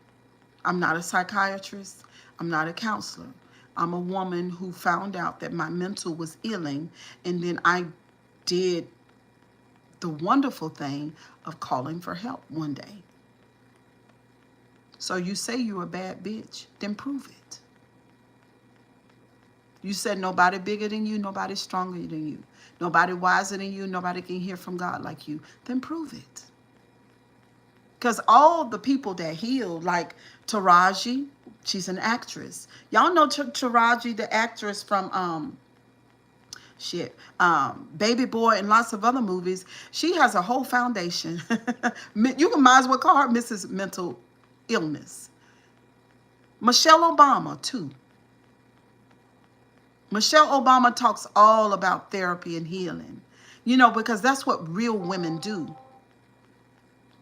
I'm not a psychiatrist. I'm not a counselor. I'm a woman who found out that my mental was ailing, and then I did the wonderful thing of calling for help one day. So you say you're a bad bitch, then prove it. You said nobody bigger than you, nobody stronger than you, nobody wiser than you, nobody can hear from God like you, then prove it. Because all the people that healed, like Taraji, She's an actress. Y'all know Taraji, the actress from Baby Boy and lots of other movies. She has a whole foundation. You can might as well call her Mrs. Mental Illness. Michelle Obama too. Michelle Obama talks all about therapy and healing. You know, because that's what real women do.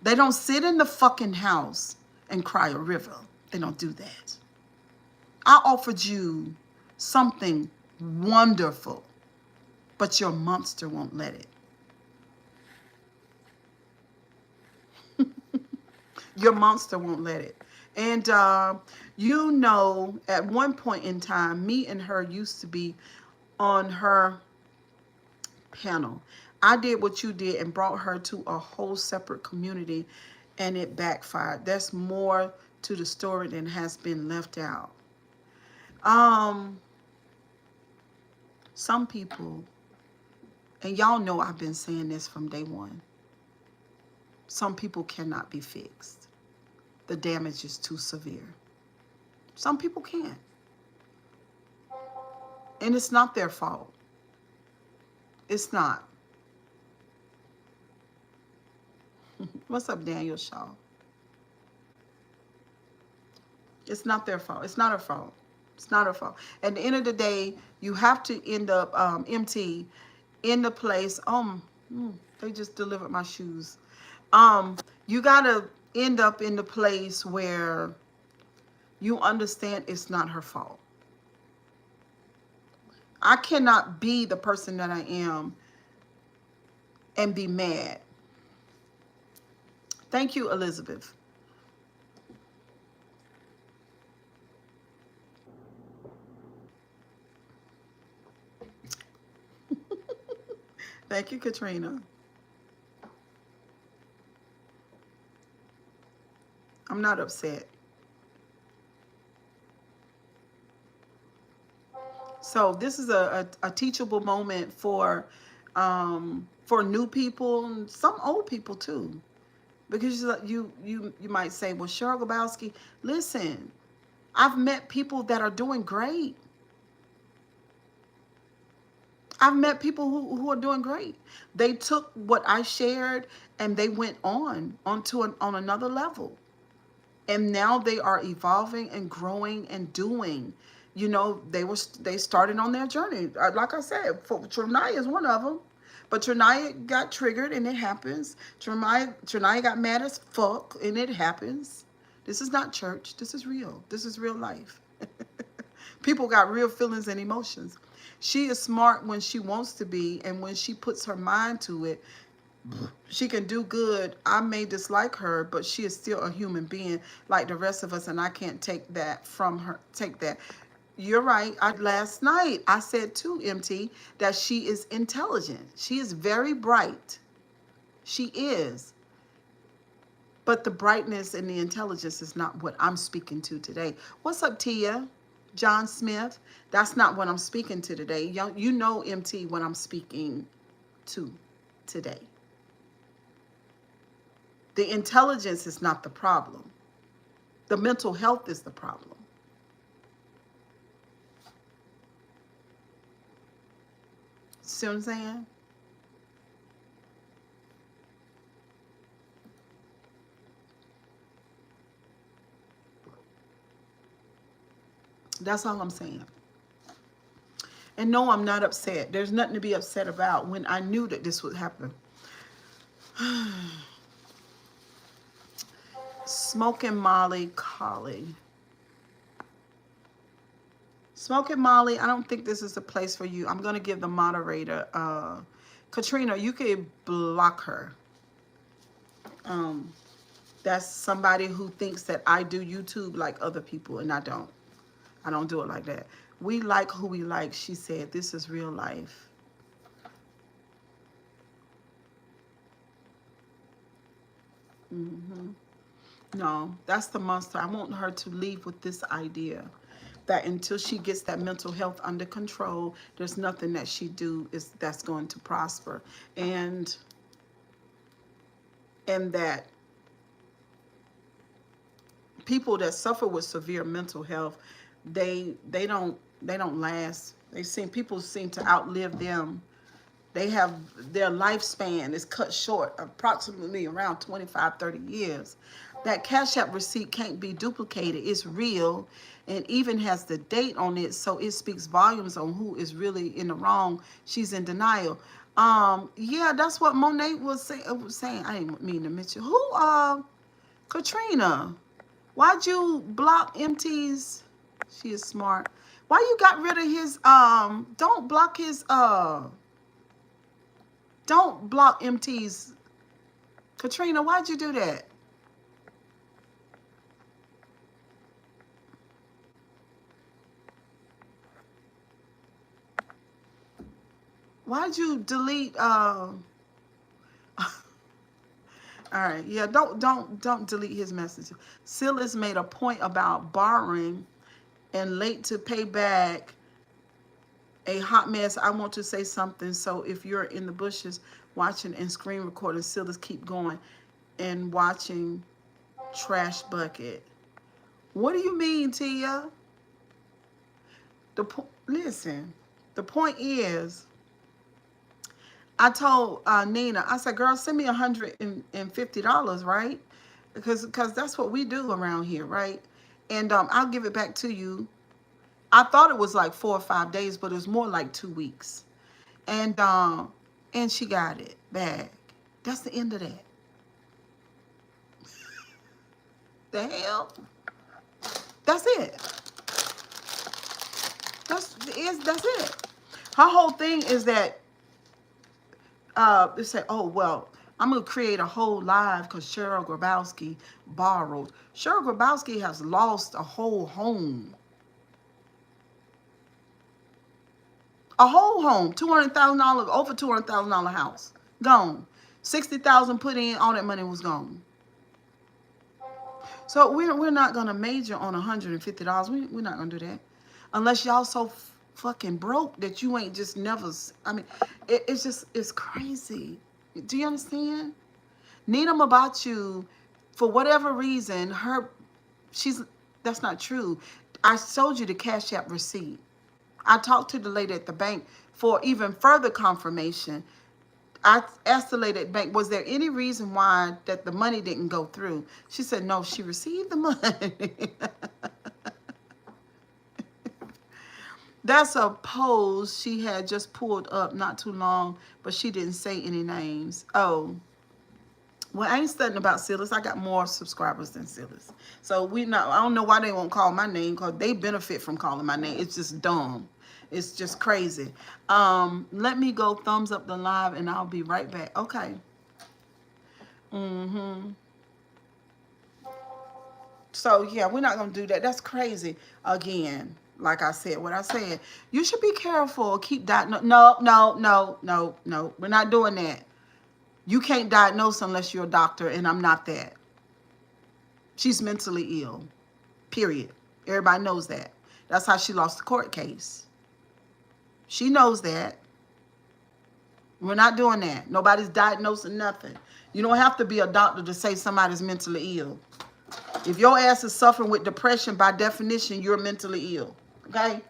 They don't sit in the fucking house and cry a river. They don't do that. I offered you something wonderful, but your monster won't let it. Your monster won't let it. And you know, at one point in time, me and her used to be on her panel. I did what you did and brought her to a whole separate community, and it backfired. There's more to the story than has been left out. Um, some people, and y'all know I've been saying this from day one, some people cannot be fixed. The damage is too severe. Some people can't. And it's not their fault. It's not. What's up, Daniel Shaw? It's not their fault. It's not her fault. It's not her fault. At the end of the day, you have to end up MT in the place. They just delivered my shoes. You gotta end up in the place where you understand it's not her fault. I cannot be the person that I am and be mad. Thank you, Elizabeth. Thank you, Katrina. I'm not upset. So this is a teachable moment for new people and some old people too. Because you might say, well, Cheryl Grabowski, listen, I've met people that are doing great. I've met people who are doing great. They took what I shared and they went on another level. And now they are evolving and growing and doing. You know, they started on their journey. Like I said, Trinaya is one of them. But Trinaya got triggered and it happens. Trinaya got mad as fuck and it happens. This is not church. This is real. This is real life. People got real feelings and emotions. She is smart when she wants to be, and when she puts her mind to it, she can do good. I may dislike her, but she is still a human being like the rest of us, and I can't take that from her. Take that. You're right. Last night I said to MT that she is intelligent. She is very bright. She is. But the brightness and the intelligence is not what I'm speaking to today. What's up, Tia? John Smith? That's not what I'm speaking to today. You know, MT, what I'm speaking to today. The intelligence is not the problem. The mental health is the problem. See what I'm saying? That's all I'm saying. And no, I'm not upset. There's nothing to be upset about when I knew that this would happen. Smoking Molly Collie. Smoking Molly, I don't think this is a place for you. I'm going to give the moderator, Katrina, you could block her. That's somebody who thinks that I do YouTube like other people, and I don't. I don't do it like that. We like who we like. She said, this is real life. No, that's the monster. I want her to leave with this idea that until she gets that mental health under control, there's nothing that she that's going to prosper. And that people that suffer with severe mental health, they don't last. People seem to outlive them. They have their lifespan is cut short approximately around 25, 30 years. That Cash App receipt can't be duplicated. It's real and even has the date on it, so it speaks volumes on who is really in the wrong. She's in denial. Yeah, that's what Monet was saying. I didn't mean to mention Katrina. Why'd you block MT's? She is smart. Why you got rid of his don't block MT's. Katrina, why'd you do that? Why'd you delete all right, yeah, don't delete his message. Silas made a point about borrowing and late to pay back. A hot mess. I want to say something. So if you're in the bushes watching and screen recording, Silas, keep going and watching Trash Bucket. What do you mean, Tia? Listen. The point is, I told Nina, I said, girl, send me $150, right? Because that's what we do around here, right? And I'll give it back to you. I thought it was like 4 or 5 days, but it was more like 2 weeks. And she got it back. That's the end of that. The hell? That's it. That's it. Her whole thing is that they say, oh, well, I'm going to create a whole live because Cheryl Grabowski borrowed. Cheryl Grabowski has lost a whole home. A whole home, $200,000, over $200,000 house, gone. $60,000 put in, all that money was gone. So we're not gonna major on $150. We're not gonna do that, unless y'all so fucking broke that you ain't just never. I mean, it's crazy. Do you understand? Nina Mabachu, for whatever reason, that's not true. I showed you the Cash App receipt. I talked to the lady at the bank for even further confirmation. I asked the lady at the bank, was there any reason why that the money didn't go through? She said, no, she received the money. That's a pose she had just pulled up not too long, but she didn't say any names. Oh, well, I ain't studying about Silas. I got more subscribers than Silas. So I don't know why they won't call my name, because they benefit from calling my name. It's just dumb. It's just crazy. Let me go thumbs up the live and I'll be right back. Okay. So yeah, we're not gonna do that. That's crazy. Again, like I said, what I said, you should be careful. Keep no. We're not doing that. You can't diagnose unless you're a doctor, and I'm not that. She's mentally ill, period. Everybody knows that. That's how she lost the court case. She knows that. We're not doing that. Nobody's diagnosing nothing. You don't have to be a doctor to say somebody's mentally ill. If your ass is suffering with depression, by definition, you're mentally ill, okay?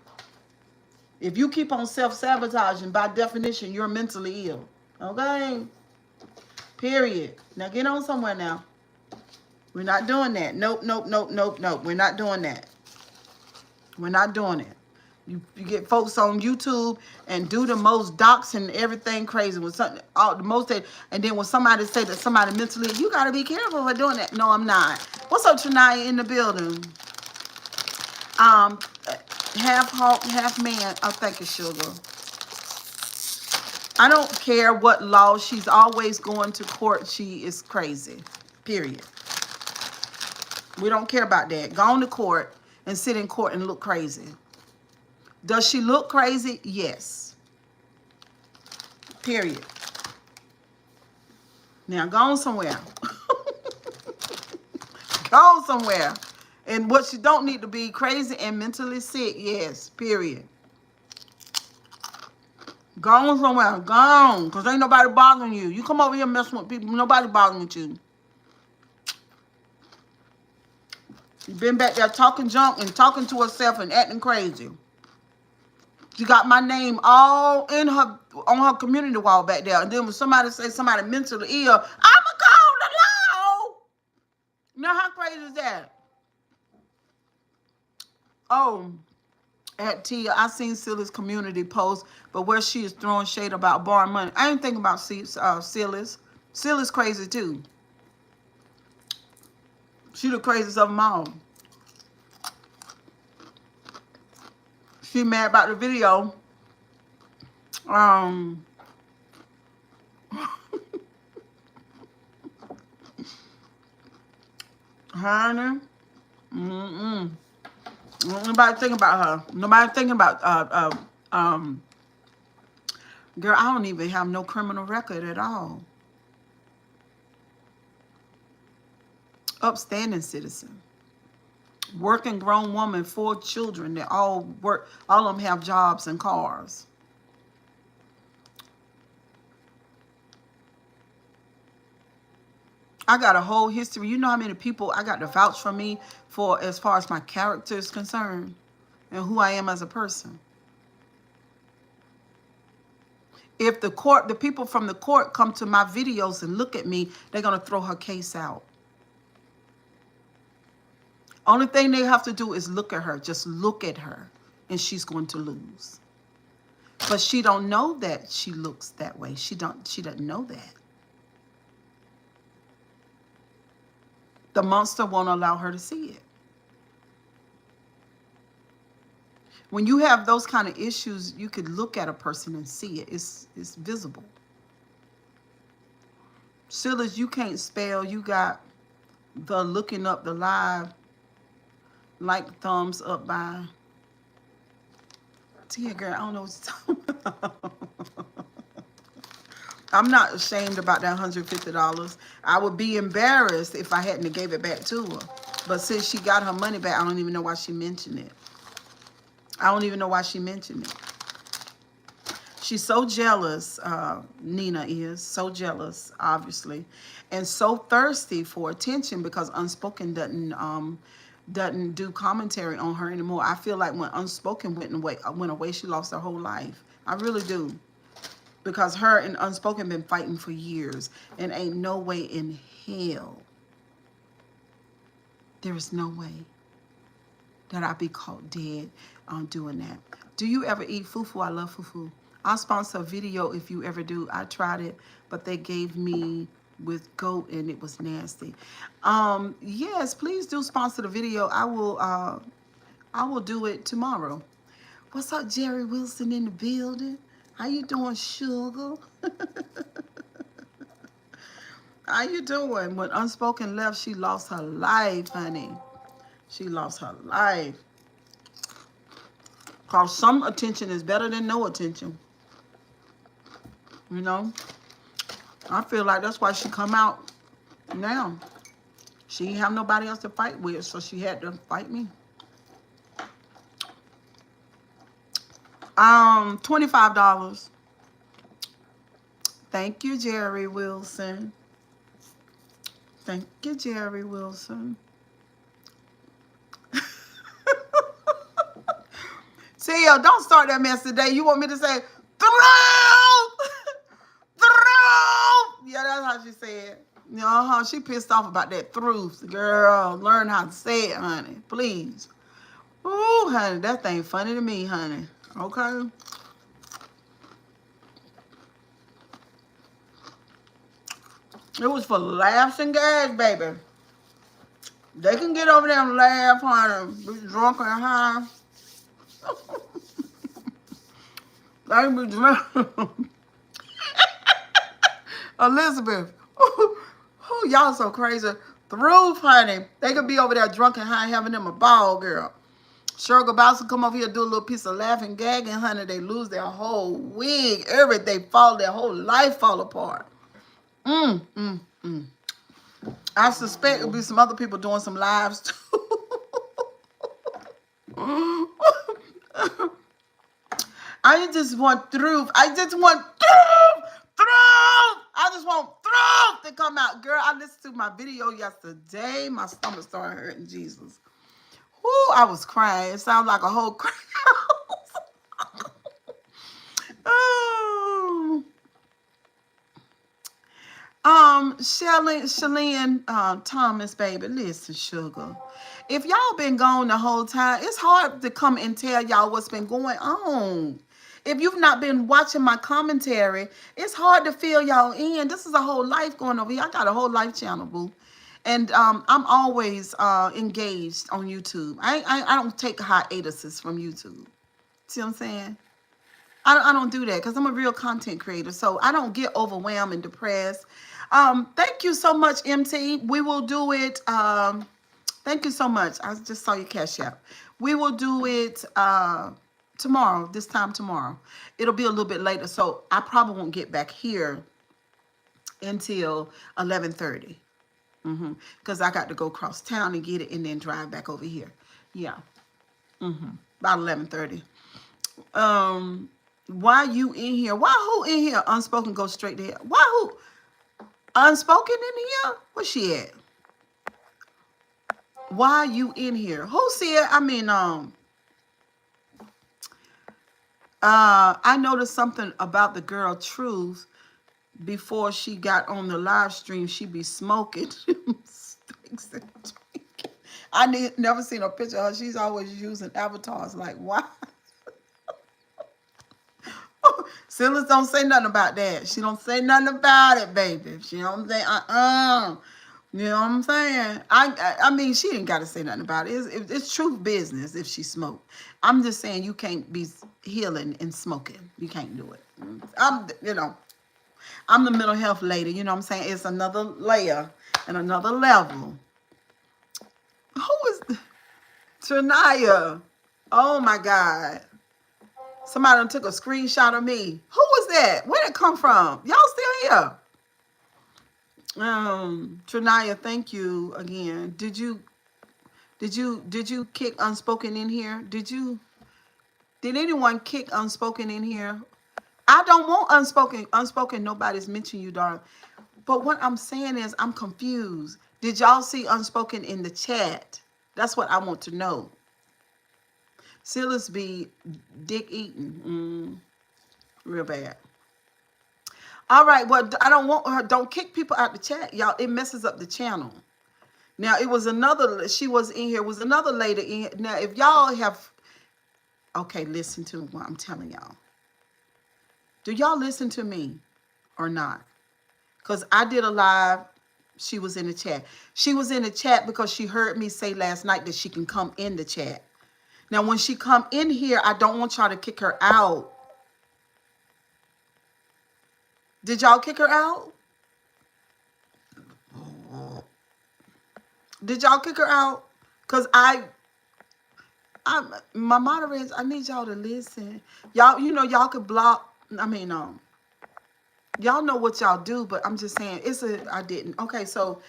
If you keep on self-sabotaging, by definition, you're mentally ill, okay? Period. Now get on somewhere now. We're not doing that. Nope. We're not doing that. We're not doing it. You get folks on YouTube and do the most docs and everything crazy with something, and then when somebody say that somebody mentally, you gotta be careful for doing that. No, I'm not. What's up, Trinaya in the building? Half hawk, half man. Oh, thank you, sugar. I don't care what law. She's always going to court. She is crazy. Period. We don't care about that. Go on to court and sit in court and look crazy. Does she look crazy? Yes. Period. Now go on somewhere. Go on somewhere. And what she don't need to be crazy and mentally sick. Yes. Period. Go on somewhere. Go on. Because ain't nobody bothering you. You come over here messing with people. Nobody bothering with you. Been back there talking junk and talking to herself and acting crazy. She got my name all in her on her community wall back there. And then when somebody say somebody mentally ill, I'ma call the law. Now how crazy is that? Oh, at Tia, I seen Silly's community post, but where she is throwing shade about borrowing money. I ain't thinking about Silly's. Silly's crazy too. She the craziest of them all. She mad about the video. Honey. Nobody thinking about her. Nobody thinking about girl, I don't even have no criminal record at all. Upstanding citizen. Working grown woman, 4 children that all work, all of them have jobs and cars. I got a whole history. You know how many people I got to vouch for me for as far as my character is concerned and who I am as a person. If the people from the court come to my videos and look at me, they're going to throw her case out. Only thing they have to do is look at her. Just look at her, and she's going to lose. But she don't know that she looks that way. She doesn't know that. The monster won't allow her to see it. When you have those kind of issues, you could look at a person and see it. It's visible. Still, as you can't spell, you got the looking up the live, like thumbs up by Tia girl. I don't know what you're talking about. I'm not ashamed about that $150. I would be embarrassed if I hadn't gave it back to her. But since she got her money back, I don't even know why she mentioned it. I don't even know why she mentioned it. She's so jealous, Nina is. So jealous, obviously. And so thirsty for attention because Unspoken doesn't do commentary on her anymore. I feel like when Unspoken went away, she lost her whole life. I really do. Because her and Unspoken been fighting for years. And ain't no way in hell. There is no way that I'd be caught dead on doing that. Do you ever eat fufu? I love fufu. I'll sponsor a video if you ever do. I tried it, but they gave me with goat and it was nasty. Yes, please do sponsor the video. I will do it tomorrow. What's up, Jerry Wilson in the building? How you doing, sugar? How you doing? When Unspoken left, she lost her life, honey. She lost her life. Because some attention is better than no attention. You know? I feel like that's why she come out now. She didn't have nobody else to fight with, so she had to fight me. $25. Thank you, Jerry Wilson. Thank you, Jerry Wilson. Tia, don't start that mess today. You want me to say, through! Through! Yeah, that's how she said. She pissed off about that through. Girl, learn how to say it, honey. Please. Ooh, honey, that thing funny to me, honey. Okay? It was for laughs and gags, baby. They can get over there and laugh, honey. Be drunk and high. They be drunk. Elizabeth. Oh, y'all so crazy. The roof, honey. They could be over there drunk and high having them a ball, girl. Sugar Bowser come over here, do a little piece of laughing, gagging, honey. They lose their whole wig. Everything fall, their whole life fall apart. I suspect it'll be some other people doing some lives too. I just want through. I just want through. I just want through to come out. Girl, I listened to my video yesterday. My stomach started hurting, Jesus. Ooh, I was crying. It sounded like a whole crowd. Oh. Shelly, Thomas, baby, listen, sugar. If y'all been gone the whole time, it's hard to come and tell y'all what's been going on. If you've not been watching my commentary, it's hard to fill y'all in. This is a whole life going over here. I got a whole life channel, boo. And I'm always engaged on YouTube. I don't take hiatuses from YouTube. See what I'm saying? I don't do that because I'm a real content creator. So I don't get overwhelmed and depressed. Thank you so much, MT. We will do it. Thank you so much. I just saw your cash app. We will do it tomorrow, this time tomorrow. It'll be a little bit later. So I probably won't get back here until 11:30. Because I got to go across town and get it and then drive back over here. Yeah. About 11:30. Why you in here? Why who in here? Unspoken go straight to hell. Why who? Unspoken in here? Where's she at? Why you in here? Who said? I noticed something about the girl Truth before she got on the live stream. She be smoking. I never seen a picture of her. She's always using avatars. Like, why? Silas don't say nothing about that. She don't say nothing about it, baby. She don't say, You know what I'm saying? I mean, she didn't got to say nothing about it. It's truth business if she smoked. I'm just saying you can't be healing and smoking. You can't do it. I'm the mental health lady. You know what I'm saying? It's another layer and another level. Who is Trinaya? Oh, my God. Somebody took a screenshot of me. Who was that? Where did it come from? Y'all still here? Trinaya, thank you again. Did you kick Unspoken in here? Did anyone kick Unspoken in here? I don't want Unspoken, nobody's mentioned you, darling. But what I'm saying is I'm confused. Did y'all see Unspoken in the chat? That's what I want to know. Silas be dick eating. Real bad. All right, well, I don't want her. Don't kick people out the chat, y'all. It messes up the channel. Now, it was another, she was in here, was another lady in here. Now, if y'all have, okay, listen to what I'm telling y'all. Do y'all listen to me or not? Because I did a live, she was in the chat. She was in the chat because she heard me say last night that she can come in the chat. Now, when she come in here, I don't want y'all to kick her out. Did y'all kick her out? Did y'all kick her out? Because my moderators, I need y'all to listen. Y'all, y'all could block. Y'all know what y'all do, but I'm just saying, I didn't. Okay, so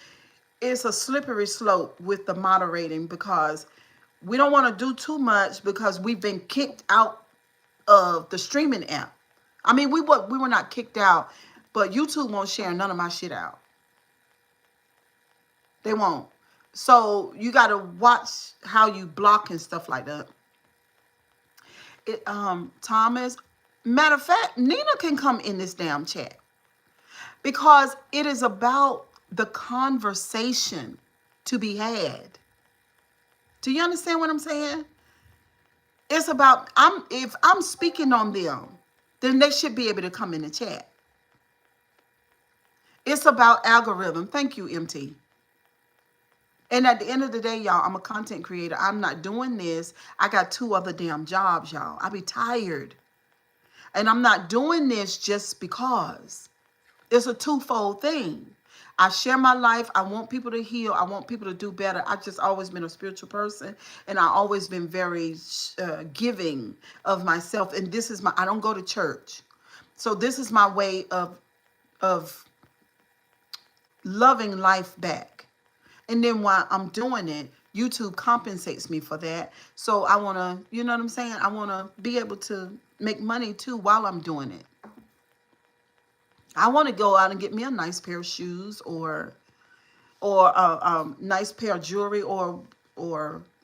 it's a slippery slope with the moderating because we don't want to do too much because we've been kicked out of the streaming app. I mean, we were not kicked out, but YouTube won't share none of my shit out. They won't. So you got to watch how you block and stuff like that. Thomas, matter of fact, Nina can come in this damn chat because it is about the conversation to be had. Do you understand what I'm saying? It's about, if I'm speaking on them, then they should be able to come in the chat. It's about algorithm. Thank you, MT. And at the end of the day, y'all, I'm a content creator. I'm not doing this. I got 2 other damn jobs, y'all. I be tired. And I'm not doing this just because. It's a twofold thing. I share my life. I want people to heal. I want people to do better. I've just always been a spiritual person. And I've always been very giving of myself. And this is I don't go to church. So this is my way of loving life back. And then while I'm doing it, YouTube compensates me for that. So I want to, you know what I'm saying? I want to be able to make money too while I'm doing it. I want to go out and get me a nice pair of shoes or a nice pair of jewelry or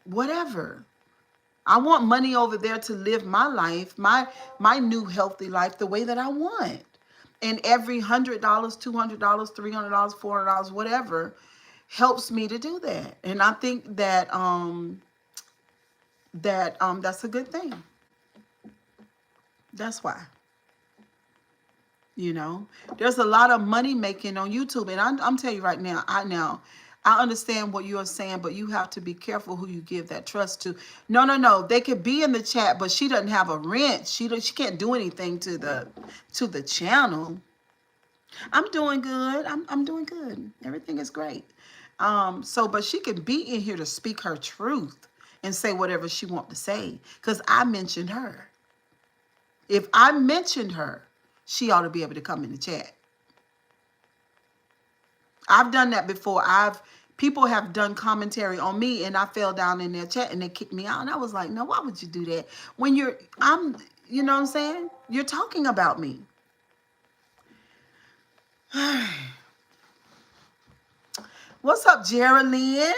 whatever. I want money over there to live my life, my new healthy life the way that I want. And every $100, $200, $300, $400, whatever, helps me to do that. And I think that that's a good thing. That's why. You know, there's a lot of money making on YouTube, and I'm telling you right now, I understand what you're saying, but you have to be careful who you give that trust to. No, no, no. They could be in the chat, but she doesn't have a rent. She can't do anything to the channel. I'm doing good. I'm doing good. Everything is great. So but she can be in here to speak her truth and say whatever she wants to say because I mentioned her. If I mentioned her, she ought to be able to come in the chat. I've done that before. People have done commentary on me and I fell down in their chat and they kicked me out. And I was like, no, why would you do that? When you know what I'm saying? You're talking about me. What's up, Geraldine?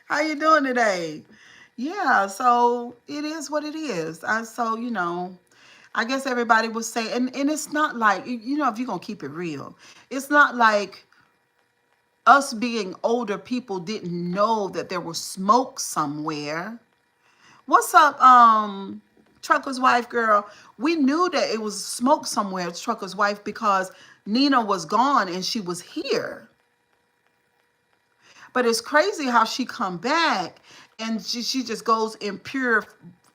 How you doing today? Yeah, so it is what it is. I guess everybody would say, and it's not like, if you're going to keep it real, it's not like us being older people didn't know that there was smoke somewhere. What's up, Trucker's Wife girl? We knew that it was smoke somewhere, Trucker's Wife, because Nina was gone and she was here. But it's crazy how she come back and she just goes in pure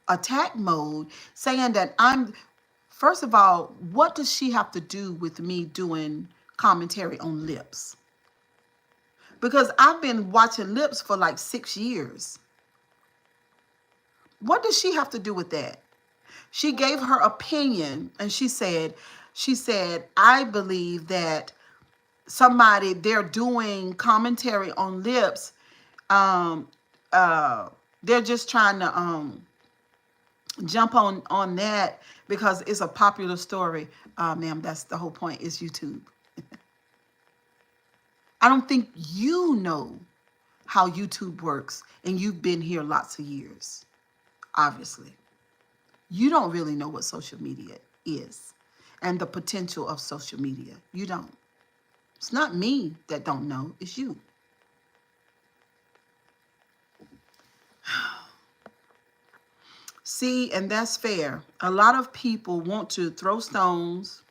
attack mode, saying that first of all, what does she have to do with me doing commentary on lips? Because I've been watching lips for like 6 years. What does she have to do with that? She gave her opinion and she said, I believe that they're doing commentary on lips. Um, they're just trying to jump on that because it's a popular story. Ma'am, that's the whole point, is YouTube. I don't think you know how YouTube works, and you've been here lots of years, obviously. You don't really know what social media is and the potential of social media. You don't. It's not me that don't know, it's you. See, and that's fair. A lot of people want to throw stones